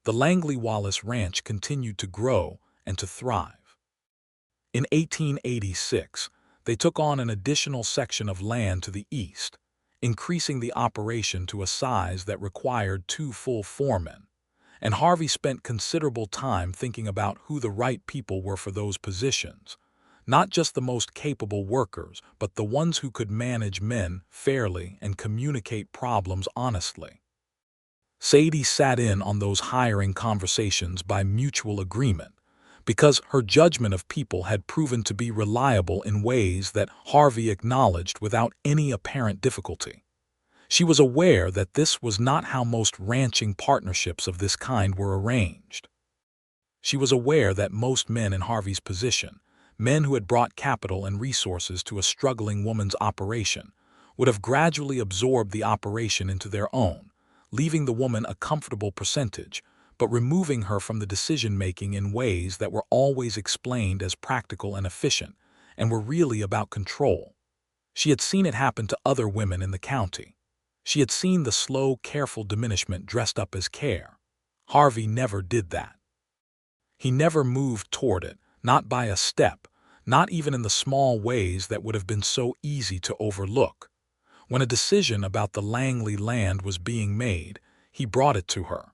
The Langley Wallace Ranch continued to grow and to thrive. In 1886, they took on an additional section of land to the east, increasing the operation to a size that required 2 full foremen, and Harvey spent considerable time thinking about who the right people were for those positions, not just the most capable workers, but the ones who could manage men fairly and communicate problems honestly. Sadie sat in on those hiring conversations by mutual agreement, because her judgment of people had proven to be reliable in ways that Harvey acknowledged without any apparent difficulty. She was aware that this was not how most ranching partnerships of this kind were arranged. She was aware that most men in Harvey's position, men who had brought capital and resources to a struggling woman's operation, would have gradually absorbed the operation into their own, leaving the woman a comfortable percentage, but removing her from the decision-making in ways that were always explained as practical and efficient, and were really about control. She had seen it happen to other women in the county. She had seen the slow, careful diminishment dressed up as care. Harvey never did that. He never moved toward it, not by a step, not even in the small ways that would have been so easy to overlook. When a decision about the Langley land was being made, he brought it to her.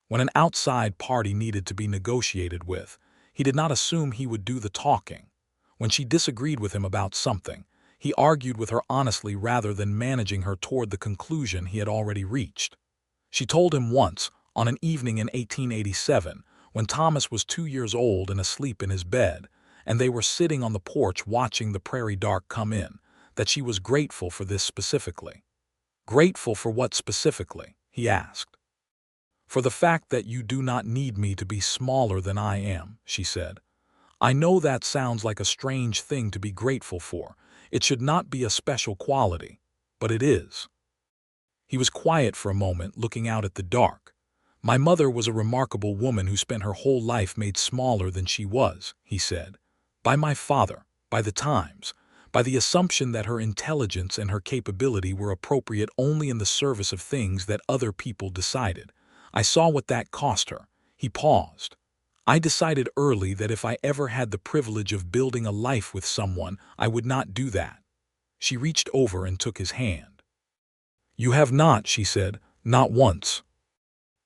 When an outside party needed to be negotiated with, he did not assume he would do the talking. When she disagreed with him about something, he argued with her honestly rather than managing her toward the conclusion he had already reached. She told him once, on an evening in 1887, when Thomas was 2 years old and asleep in his bed, and they were sitting on the porch watching the prairie dark come in, that she was grateful for this specifically. "Grateful for what specifically?" he asked. "For the fact that you do not need me to be smaller than I am," she said. "I know that sounds like a strange thing to be grateful for. It should not be a special quality, but it is." He was quiet for a moment, looking out at the dark. "My mother was a remarkable woman who spent her whole life made smaller than she was," he said. "By my father, by the times, by the assumption that her intelligence and her capability were appropriate only in the service of things that other people decided. I saw what that cost her." He paused. "I decided early that if I ever had the privilege of building a life with someone, I would not do that." She reached over and took his hand. "You have not," she said, "not once."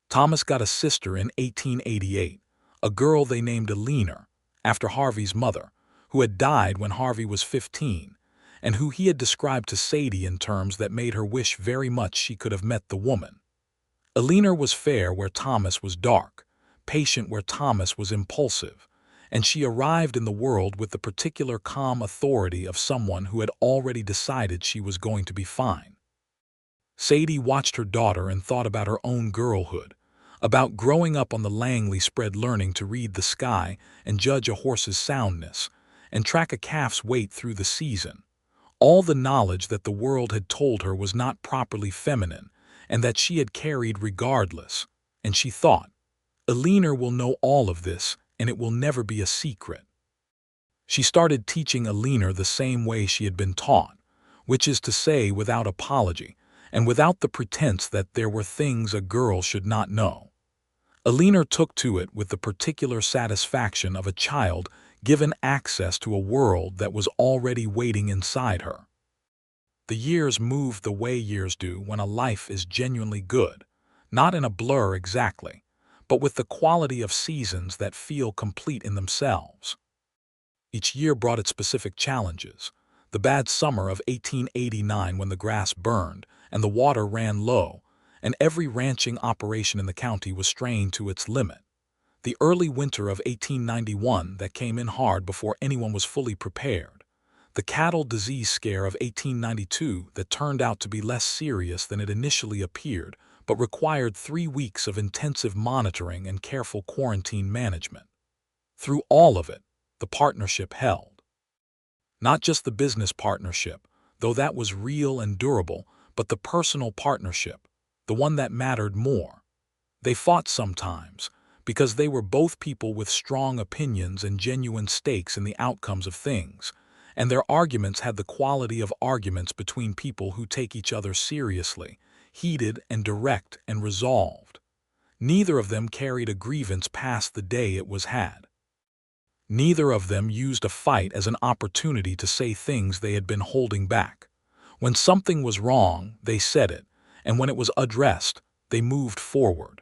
Thomas got a sister in 1888, a girl they named Abilene, after Harvey's mother, who had died when Harvey was 15, and who he had described to Sadie in terms that made her wish very much she could have met the woman. Abilene was fair where Thomas was dark, patient where Thomas was impulsive, and she arrived in the world with the particular calm authority of someone who had already decided she was going to be fine. Sadie watched her daughter and thought about her own girlhood, about growing up on the Langley spread, learning to read the sky and judge a horse's soundness and track a calf's weight through the season. All the knowledge that the world had told her was not properly feminine and that she had carried regardless, and she thought, Abilene will know all of this and it will never be a secret. She started teaching Abilene the same way she had been taught, which is to say without apology and without the pretense that there were things a girl should not know. Abilene took to it with the particular satisfaction of a child given access to a world that was already waiting inside her. The years moved the way years do when a life is genuinely good, not in a blur exactly, but with the quality of seasons that feel complete in themselves. Each year brought its specific challenges. The bad summer of 1889 when the grass burned and the water ran low, and every ranching operation in the county was strained to its limit. The early winter of 1891 that came in hard before anyone was fully prepared. The cattle disease scare of 1892 that turned out to be less serious than it initially appeared, but required 3 weeks of intensive monitoring and careful quarantine management. Through all of it, the partnership held. Not just the business partnership, though that was real and durable, but the personal partnership, the one that mattered more. They fought sometimes, because they were both people with strong opinions and genuine stakes in the outcomes of things, and their arguments had the quality of arguments between people who take each other seriously, heated and direct and resolved. Neither of them carried a grievance past the day it was had. Neither of them used a fight as an opportunity to say things they had been holding back. When something was wrong, they said it, and when it was addressed, they moved forward.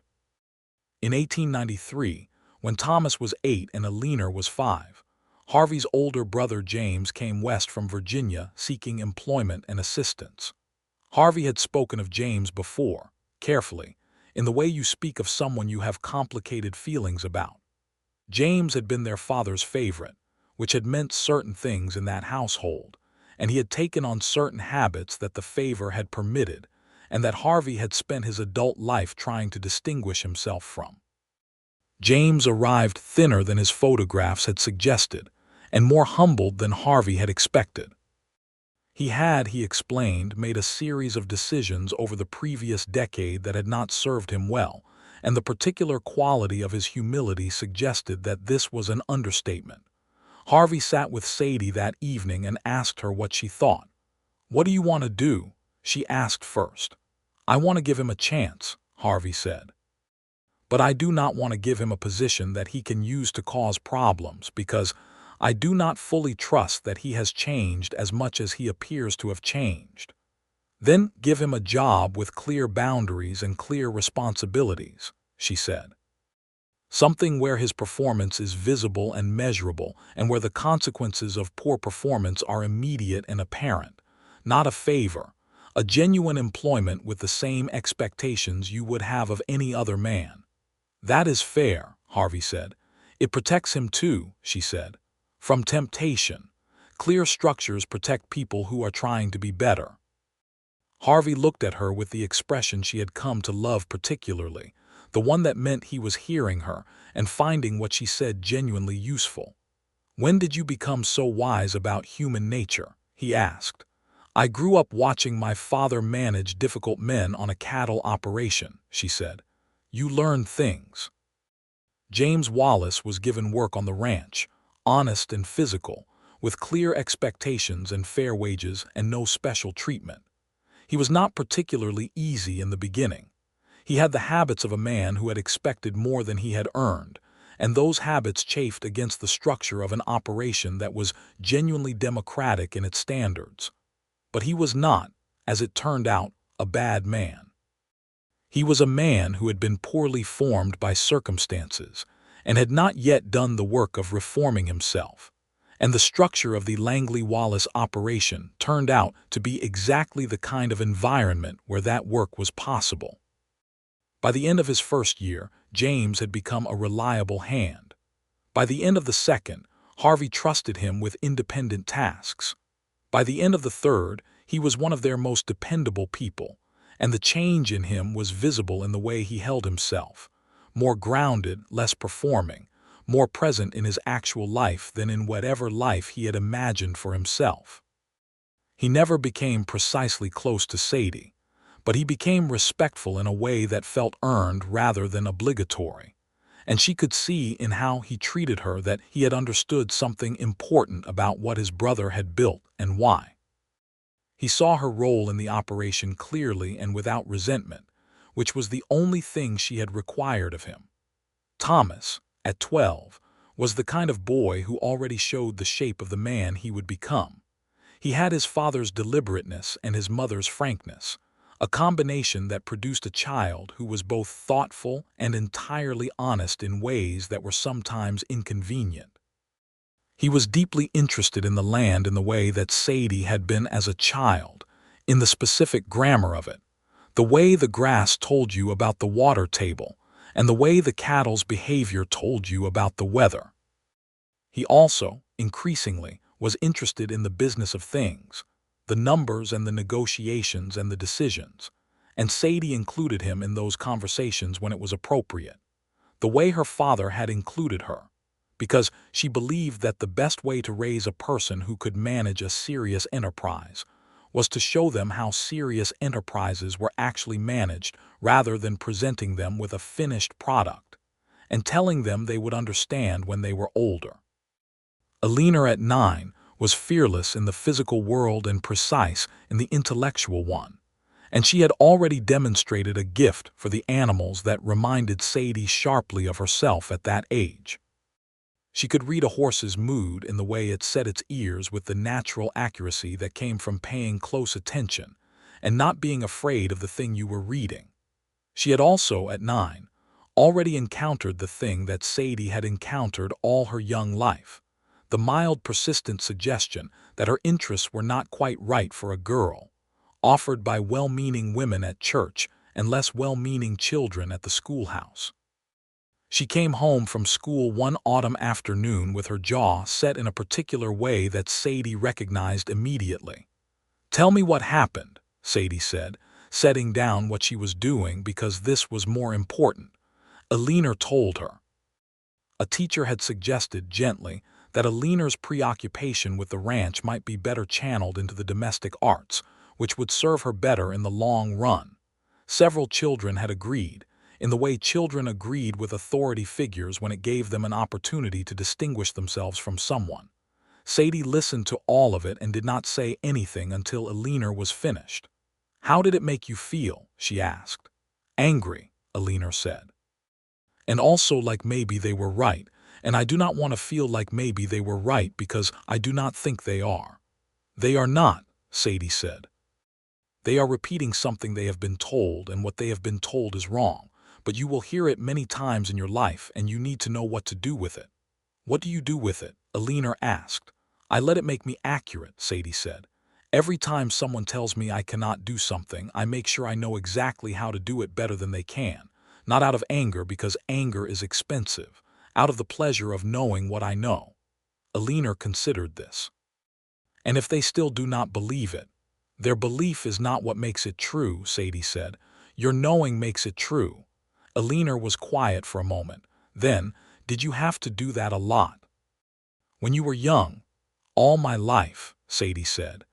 In 1893, when Thomas was 8 and Abilene was 5, Harvey's older brother James came west from Virginia seeking employment and assistance. Harvey had spoken of James before, carefully, in the way you speak of someone you have complicated feelings about. James had been their father's favorite, which had meant certain things in that household, and he had taken on certain habits that the favor had permitted, and that Harvey had spent his adult life trying to distinguish himself from. James arrived thinner than his photographs had suggested, and more humbled than Harvey had expected. He had, he explained, made a series of decisions over the previous decade that had not served him well, and the particular quality of his humility suggested that this was an understatement. Harvey sat with Sadie that evening and asked her what she thought. "What do you want to do?" she asked first. "I want to give him a chance," Harvey said. "But I do not want to give him a position that he can use to cause problems because I do not fully trust that he has changed as much as he appears to have changed. Then give him a job with clear boundaries and clear responsibilities," she said. "Something where his performance is visible and measurable and where the consequences of poor performance are immediate and apparent, not a favor, a genuine employment with the same expectations you would have of any other man." "That is fair," Harvey said. "It protects him too," she said, "from temptation. Clear structures protect people who are trying to be better." Harvey looked at her with the expression she had come to love particularly, the one that meant he was hearing her and finding what she said genuinely useful. "When did you become so wise about human nature?" he asked. "I grew up watching my father manage difficult men on a cattle operation," she said. "You learn things." James Wallace was given work on the ranch, honest and physical, with clear expectations and fair wages and no special treatment. He was not particularly easy in the beginning. He had the habits of a man who had expected more than he had earned, and those habits chafed against the structure of an operation that was genuinely democratic in its standards. But he was not, as it turned out, a bad man. He was a man who had been poorly formed by circumstances, and had not yet done the work of reforming himself. And the structure of the Langley-Wallace operation turned out to be exactly the kind of environment where that work was possible. By the end of his first year, James had become a reliable hand. By the end of the second, Harvey trusted him with independent tasks. By the end of the third, he was one of their most dependable people, and the change in him was visible in the way he held himself, more grounded, less performing, more present in his actual life than in whatever life he had imagined for himself. He never became precisely close to Sadie, but he became respectful in a way that felt earned rather than obligatory, and she could see in how he treated her that he had understood something important about what his brother had built and why. He saw her role in the operation clearly and without resentment, which was the only thing she had required of him. Thomas, at 12, was the kind of boy who already showed the shape of the man he would become. He had his father's deliberateness and his mother's frankness, a combination that produced a child who was both thoughtful and entirely honest in ways that were sometimes inconvenient. He was deeply interested in the land in the way that Sadie had been as a child, in the specific grammar of it, the way the grass told you about the water table, and the way the cattle's behavior told you about the weather. He also, increasingly, was interested in the business of things, the numbers and the negotiations and the decisions, and Sadie included him in those conversations when it was appropriate, the way her father had included her, because she believed that the best way to raise a person who could manage a serious enterprise was to show them how serious enterprises were actually managed rather than presenting them with a finished product, and telling them they would understand when they were older. Abilene at 9 was fearless in the physical world and precise in the intellectual one, and she had already demonstrated a gift for the animals that reminded Sadie sharply of herself at that age. She could read a horse's mood in the way it set its ears with the natural accuracy that came from paying close attention and not being afraid of the thing you were reading. She had also, at 9, already encountered the thing that Sadie had encountered all her young life, the mild, persistent suggestion that her interests were not quite right for a girl, offered by well-meaning women at church and less well-meaning children at the schoolhouse. She came home from school one autumn afternoon with her jaw set in a particular way that Sadie recognized immediately. "Tell me what happened," Sadie said, setting down what she was doing because this was more important. Abilene told her. A teacher had suggested gently that Aline's preoccupation with the ranch might be better channeled into the domestic arts, which would serve her better in the long run. Several children had agreed, in the way children agreed with authority figures when it gave them an opportunity to distinguish themselves from someone. Sadie listened to all of it and did not say anything until Abilene was finished. "How did it make you feel?" she asked. "Angry," Abilene said. "And also like maybe they were right, and I do not want to feel like maybe they were right because I do not think they are." "They are not," Sadie said. "They are repeating something they have been told, and what they have been told is wrong, but you will hear it many times in your life and you need to know what to do with it." "What do you do with it?" Abilene asked. "I let it make me accurate," Sadie said. "Every time someone tells me I cannot do something, I make sure I know exactly how to do it better than they can, not out of anger because anger is expensive, out of the pleasure of knowing what I know." Abilene considered this. "And if they still do not believe it?" "Their belief is not what makes it true," Sadie said. "Your knowing makes it true." Abilene was quiet for a moment. Then, "Did you have to do that a lot?" "When you were young." "All my life," Sadie said.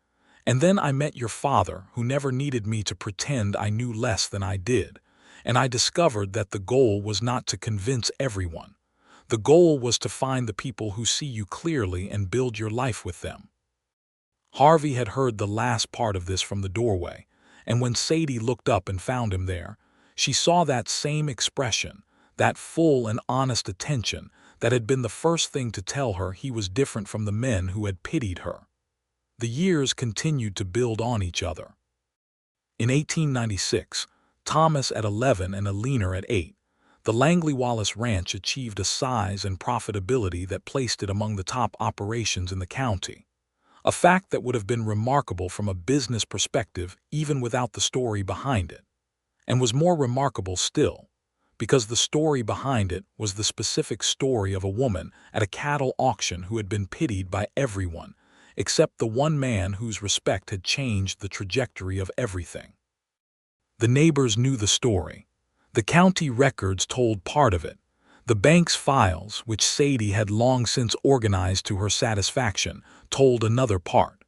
"And then I met your father, who never needed me to pretend I knew less than I did, and I discovered that the goal was not to convince everyone. The goal was to find the people who see you clearly and build your life with them." Harvey had heard the last part of this from the doorway, and when Sadie looked up and found him there, she saw that same expression, that full and honest attention that had been the first thing to tell her he was different from the men who had pitied her. The years continued to build on each other. In 1896, Thomas at 11 and Abilene at 8, the Langley Wallace Ranch achieved a size and profitability that placed it among the top operations in the county, a fact that would have been remarkable from a business perspective even without the story behind it, and was more remarkable still, because the story behind it was the specific story of a woman at a cattle auction who had been pitied by everyone, except the one man whose respect had changed the trajectory of everything. The neighbors knew the story. The county records told part of it. The bank's files, which Sadie had long since organized to her satisfaction, told another part.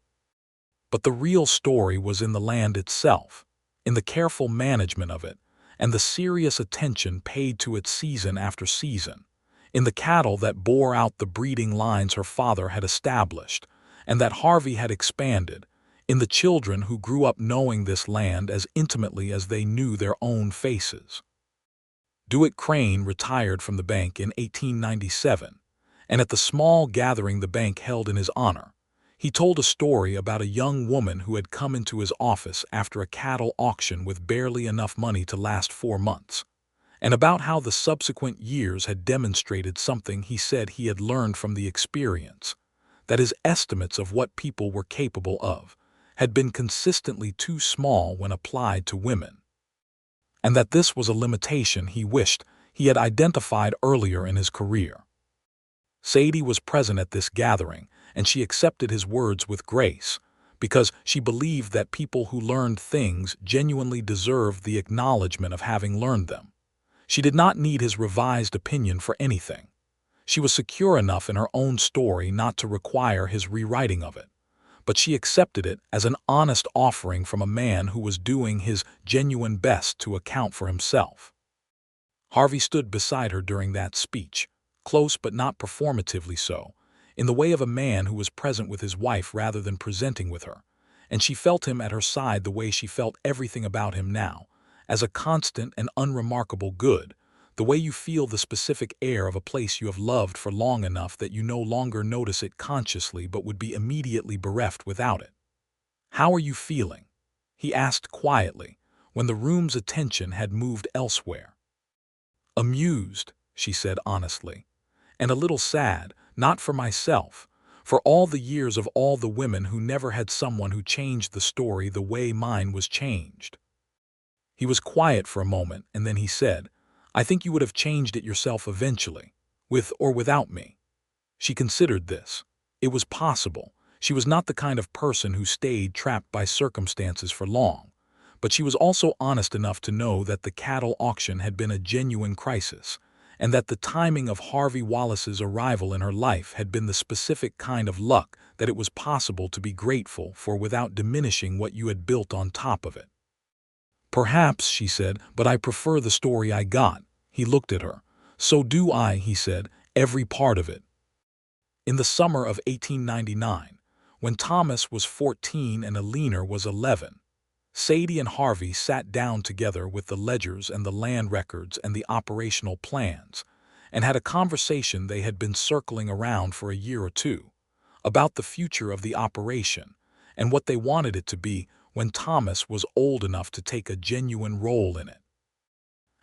But the real story was in the land itself, in the careful management of it, and the serious attention paid to it season after season, in the cattle that bore out the breeding lines her father had established, and that Harvey had expanded, in the children who grew up knowing this land as intimately as they knew their own faces. Dewitt Crane retired from the bank in 1897, and at the small gathering the bank held in his honor, he told a story about a young woman who had come into his office after a cattle auction with barely enough money to last 4 months, and about how the subsequent years had demonstrated something he said he had learned from the experience, that his estimates of what people were capable of had been consistently too small when applied to women, and that this was a limitation he wished he had identified earlier in his career. Sadie was present at this gathering, and she accepted his words with grace, because she believed that people who learned things genuinely deserved the acknowledgement of having learned them. She did not need his revised opinion for anything. She was secure enough in her own story not to require his rewriting of it, but she accepted it as an honest offering from a man who was doing his genuine best to account for himself. Harvey stood beside her during that speech, close but not performatively so, in the way of a man who was present with his wife rather than presenting with her, and she felt him at her side the way she felt everything about him now, as a constant and unremarkable good, the way you feel the specific air of a place you have loved for long enough that you no longer notice it consciously but would be immediately bereft without it. "How are you feeling?" he asked quietly, when the room's attention had moved elsewhere. "Amused," she said honestly, "and a little sad, not for myself, for all the years of all the women who never had someone who changed the story the way mine was changed." He was quiet for a moment, and then he said, "I think you would have changed it yourself eventually, with or without me." She considered this. It was possible. She was not the kind of person who stayed trapped by circumstances for long, but she was also honest enough to know that the cattle auction had been a genuine crisis, and that the timing of Harvey Wallace's arrival in her life had been the specific kind of luck that it was possible to be grateful for without diminishing what you had built on top of it. "Perhaps," she said, "but I prefer the story I got." He looked at her. "So do I," he said, "every part of it." In the summer of 1899, when Thomas was 14 and Abilene was 11, Sadie and Harvey sat down together with the ledgers and the land records and the operational plans, and had a conversation they had been circling around for a year or two, about the future of the operation and what they wanted it to be when Thomas was old enough to take a genuine role in it,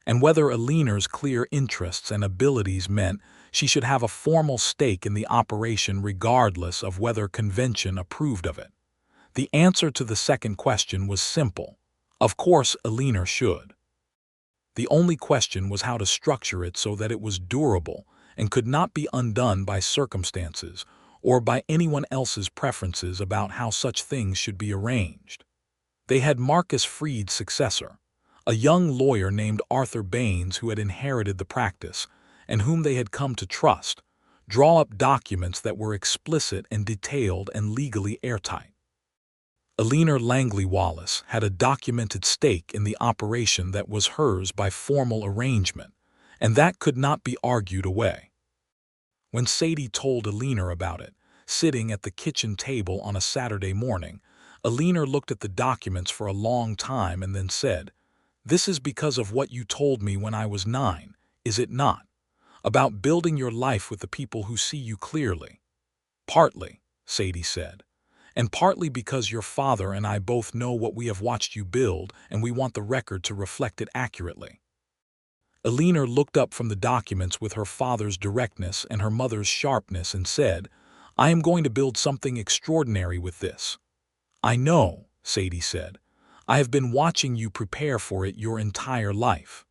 and whether Abilene's clear interests and abilities meant she should have a formal stake in the operation regardless of whether convention approved of it. The answer to the second question was simple. Of course, Abilene should. The only question was how to structure it so that it was durable and could not be undone by circumstances or by anyone else's preferences about how such things should be arranged. They had Marcus Freed's successor, a young lawyer named Arthur Baines who had inherited the practice and whom they had come to trust, draw up documents that were explicit and detailed and legally airtight. Abilene Langley Wallace had a documented stake in the operation that was hers by formal arrangement, and that could not be argued away. When Sadie told Abilene about it, sitting at the kitchen table on a Saturday morning, Abilene looked at the documents for a long time and then said, "This is because of what you told me when I was 9, is it not? About building your life with the people who see you clearly." "Partly," Sadie said, "and partly because your father and I both know what we have watched you build and we want the record to reflect it accurately." Abilene looked up from the documents with her father's directness and her mother's sharpness and said, "I am going to build something extraordinary with this." "I know," Sadie said. "I have been watching you prepare for it your entire life."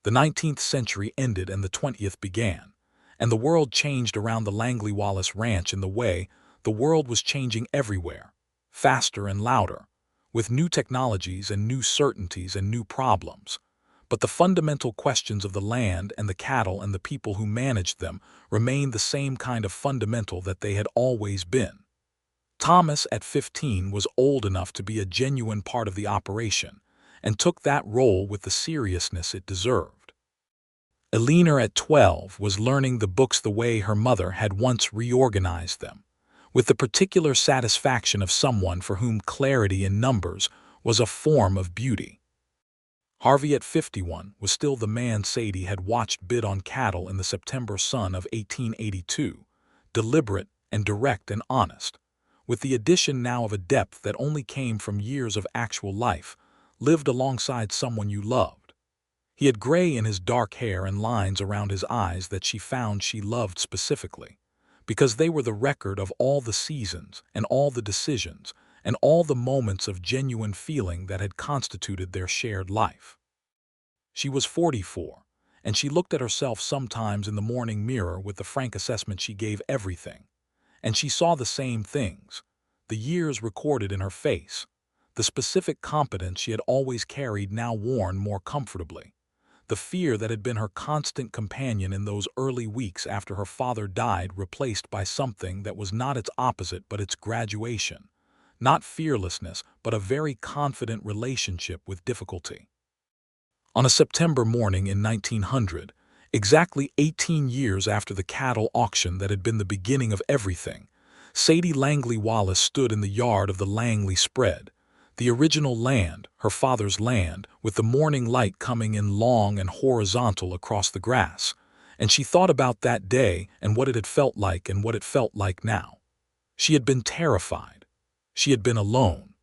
The 19th century ended and the 20th began, and the world changed around the Langley Wallace Ranch in the way the world was changing everywhere, faster and louder, with new technologies and new certainties and new problems. But the fundamental questions of the land and the cattle and the people who managed them remained the same kind of fundamental that they had always been. Thomas, at 15, was old enough to be a genuine part of the operation, and took that role with the seriousness it deserved. Abilene, at 12, was learning the books the way her mother had once reorganized them, with the particular satisfaction of someone for whom clarity in numbers was a form of beauty. Harvey, at 51, was still the man Sadie had watched bid on cattle in the September sun of 1882, deliberate and direct and honest, with the addition now of a depth that only came from years of actual life, lived alongside someone you loved. He had gray in his dark hair and lines around his eyes that she found she loved specifically, because they were the record of all the seasons and all the decisions and all the moments of genuine feeling that had constituted their shared life. She was 44, and she looked at herself sometimes in the morning mirror with the frank assessment she gave everything, and she saw the same things, the years recorded in her face, the specific competence she had always carried now worn more comfortably, the fear that had been her constant companion in those early weeks after her father died replaced by something that was not its opposite but its graduation, not fearlessness but a very confident relationship with difficulty. On a September morning in 1900, exactly 18 years after the cattle auction that had been the beginning of everything, Sadie Langley Wallace stood in the yard of the Langley spread, the original land, her father's land, with the morning light coming in long and horizontal across the grass, and she thought about that day and what it had felt like and what it felt like now. She had been terrified. She had been alone.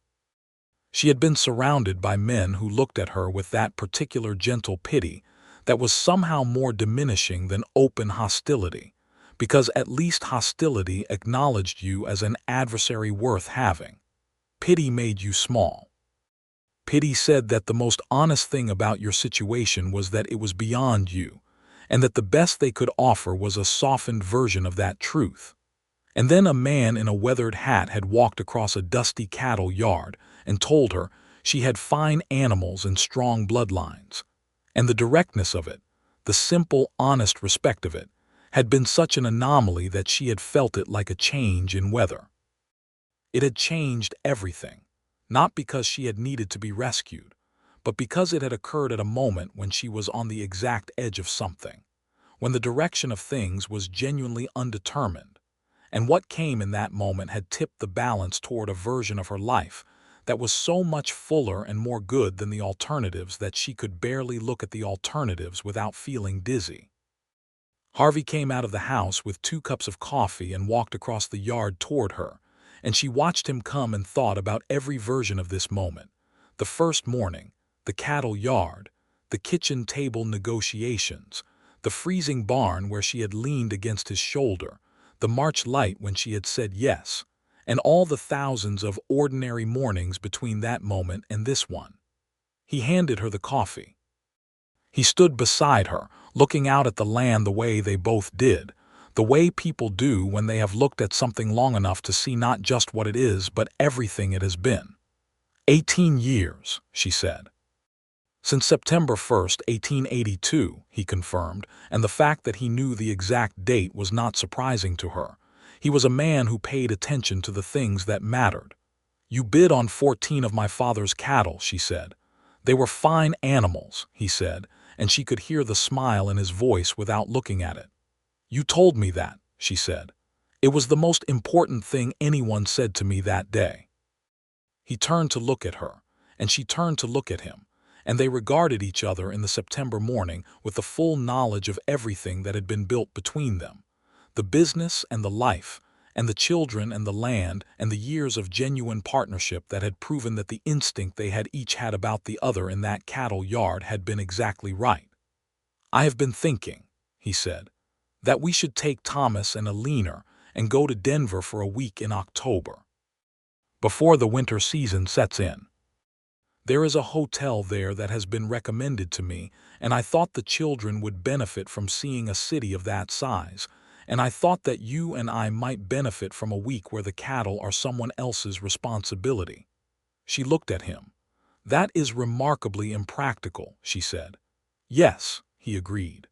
She had been surrounded by men who looked at her with that particular gentle pity that was somehow more diminishing than open hostility, because at least hostility acknowledged you as an adversary worth having. Pity made you small. Pity said that the most honest thing about your situation was that it was beyond you, and that the best they could offer was a softened version of that truth. And then a man in a weathered hat had walked across a dusty cattle yard and told her she had fine animals and strong bloodlines. And the directness of it, the simple, honest respect of it, had been such an anomaly that she had felt it like a change in weather. It had changed everything, not because she had needed to be rescued, but because it had occurred at a moment when she was on the exact edge of something, when the direction of things was genuinely undetermined, and what came in that moment had tipped the balance toward a version of her life that was so much fuller and more good than the alternatives that she could barely look at the alternatives without feeling dizzy. Harvey came out of the house with 2 cups of coffee and walked across the yard toward her, and she watched him come and thought about every version of this moment: the first morning, the cattle yard, the kitchen table negotiations, the freezing barn where she had leaned against his shoulder, the March light when she had said yes, and all the thousands of ordinary mornings between that moment and this one. He handed her the coffee. He stood beside her, looking out at the land the way they both did, the way people do when they have looked at something long enough to see not just what it is but everything it has been. 18 years, she said. Since September 1st, 1882, he confirmed, and the fact that he knew the exact date was not surprising to her. He was a man who paid attention to the things that mattered. "You bid on 14 of my father's cattle," she said. "They were fine animals," he said, and she could hear the smile in his voice without looking at it. "You told me that," she said. "It was the most important thing anyone said to me that day." He turned to look at her, and she turned to look at him, and they regarded each other in the September morning with the full knowledge of everything that had been built between them, the business and the life, and the children and the land, and the years of genuine partnership that had proven that the instinct they had each had about the other in that cattle yard had been exactly right. "I have been thinking," he said, "that we should take Thomas and Abilene and go to Denver for a week in October, before the winter season sets in. There is a hotel there that has been recommended to me, and I thought the children would benefit from seeing a city of that size, and I thought that you and I might benefit from a week where the cattle are someone else's responsibility." She looked at him. "That is remarkably impractical," she said. "Yes," he agreed.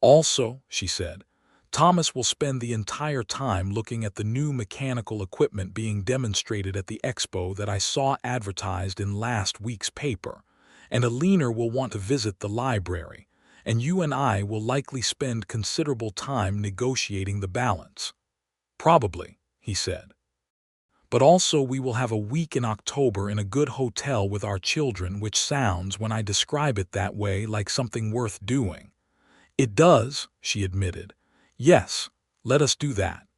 "Also," she said, "Thomas will spend the entire time looking at the new mechanical equipment being demonstrated at the expo that I saw advertised in last week's paper, and Abilene will want to visit the library, and you and I will likely spend considerable time negotiating the balance." "Probably," he said. "But also we will have a week in October in a good hotel with our children, which sounds, when I describe it that way, like something worth doing." "It does," she admitted. "Yes, let us do that."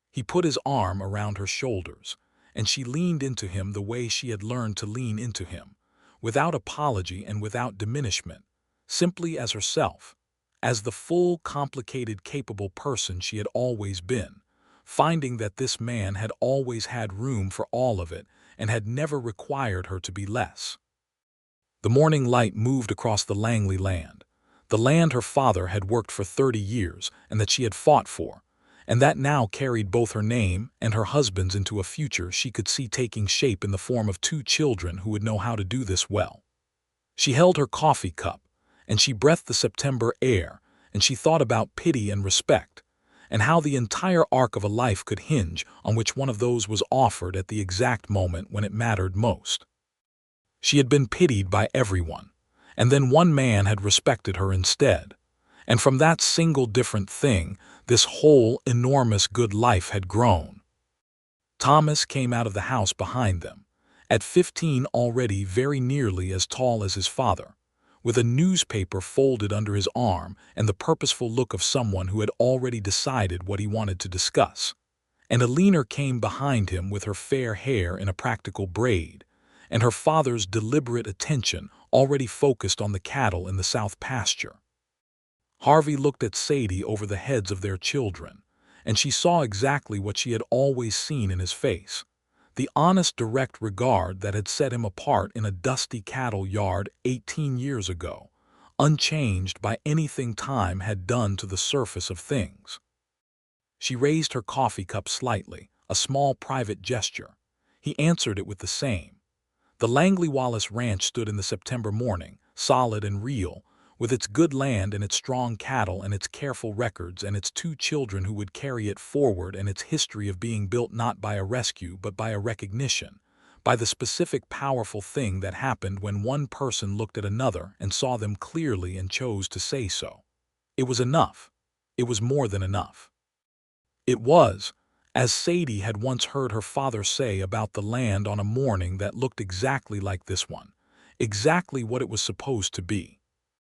He put his arm around her shoulders, and she leaned into him the way she had learned to lean into him, without apology and without diminishment, simply as herself, as the full, complicated, capable person she had always been, finding that this man had always had room for all of it and had never required her to be less. The morning light moved across the Langley land, the land her father had worked for 30 years and that she had fought for, and that now carried both her name and her husband's into a future she could see taking shape in the form of 2 children who would know how to do this well. She held her coffee cup, and she breathed the September air, and she thought about pity and respect, and how the entire arc of a life could hinge on which one of those was offered at the exact moment when it mattered most. She had been pitied by everyone, and then one man had respected her instead. And from that single different thing, this whole enormous good life had grown. Thomas came out of the house behind them, at 15 already very nearly as tall as his father, with a newspaper folded under his arm and the purposeful look of someone who had already decided what he wanted to discuss. And Abilene came behind him with her fair hair in a practical braid, and her father's deliberate attention already focused on the cattle in the south pasture. Harvey looked at Sadie over the heads of their children, and she saw exactly what she had always seen in his face, the honest, direct regard that had set him apart in a dusty cattle yard 18 years ago, unchanged by anything time had done to the surface of things. She raised her coffee cup slightly, a small private gesture. He answered it with the same. The Langley Wallace ranch stood in the September morning, solid and real, with its good land and its strong cattle and its careful records and its 2 children who would carry it forward, and its history of being built not by a rescue but by a recognition, by the specific powerful thing that happened when one person looked at another and saw them clearly and chose to say so. It was enough. It was more than enough. It was, as Sadie had once heard her father say about the land on a morning that looked exactly like this one, exactly what it was supposed to be.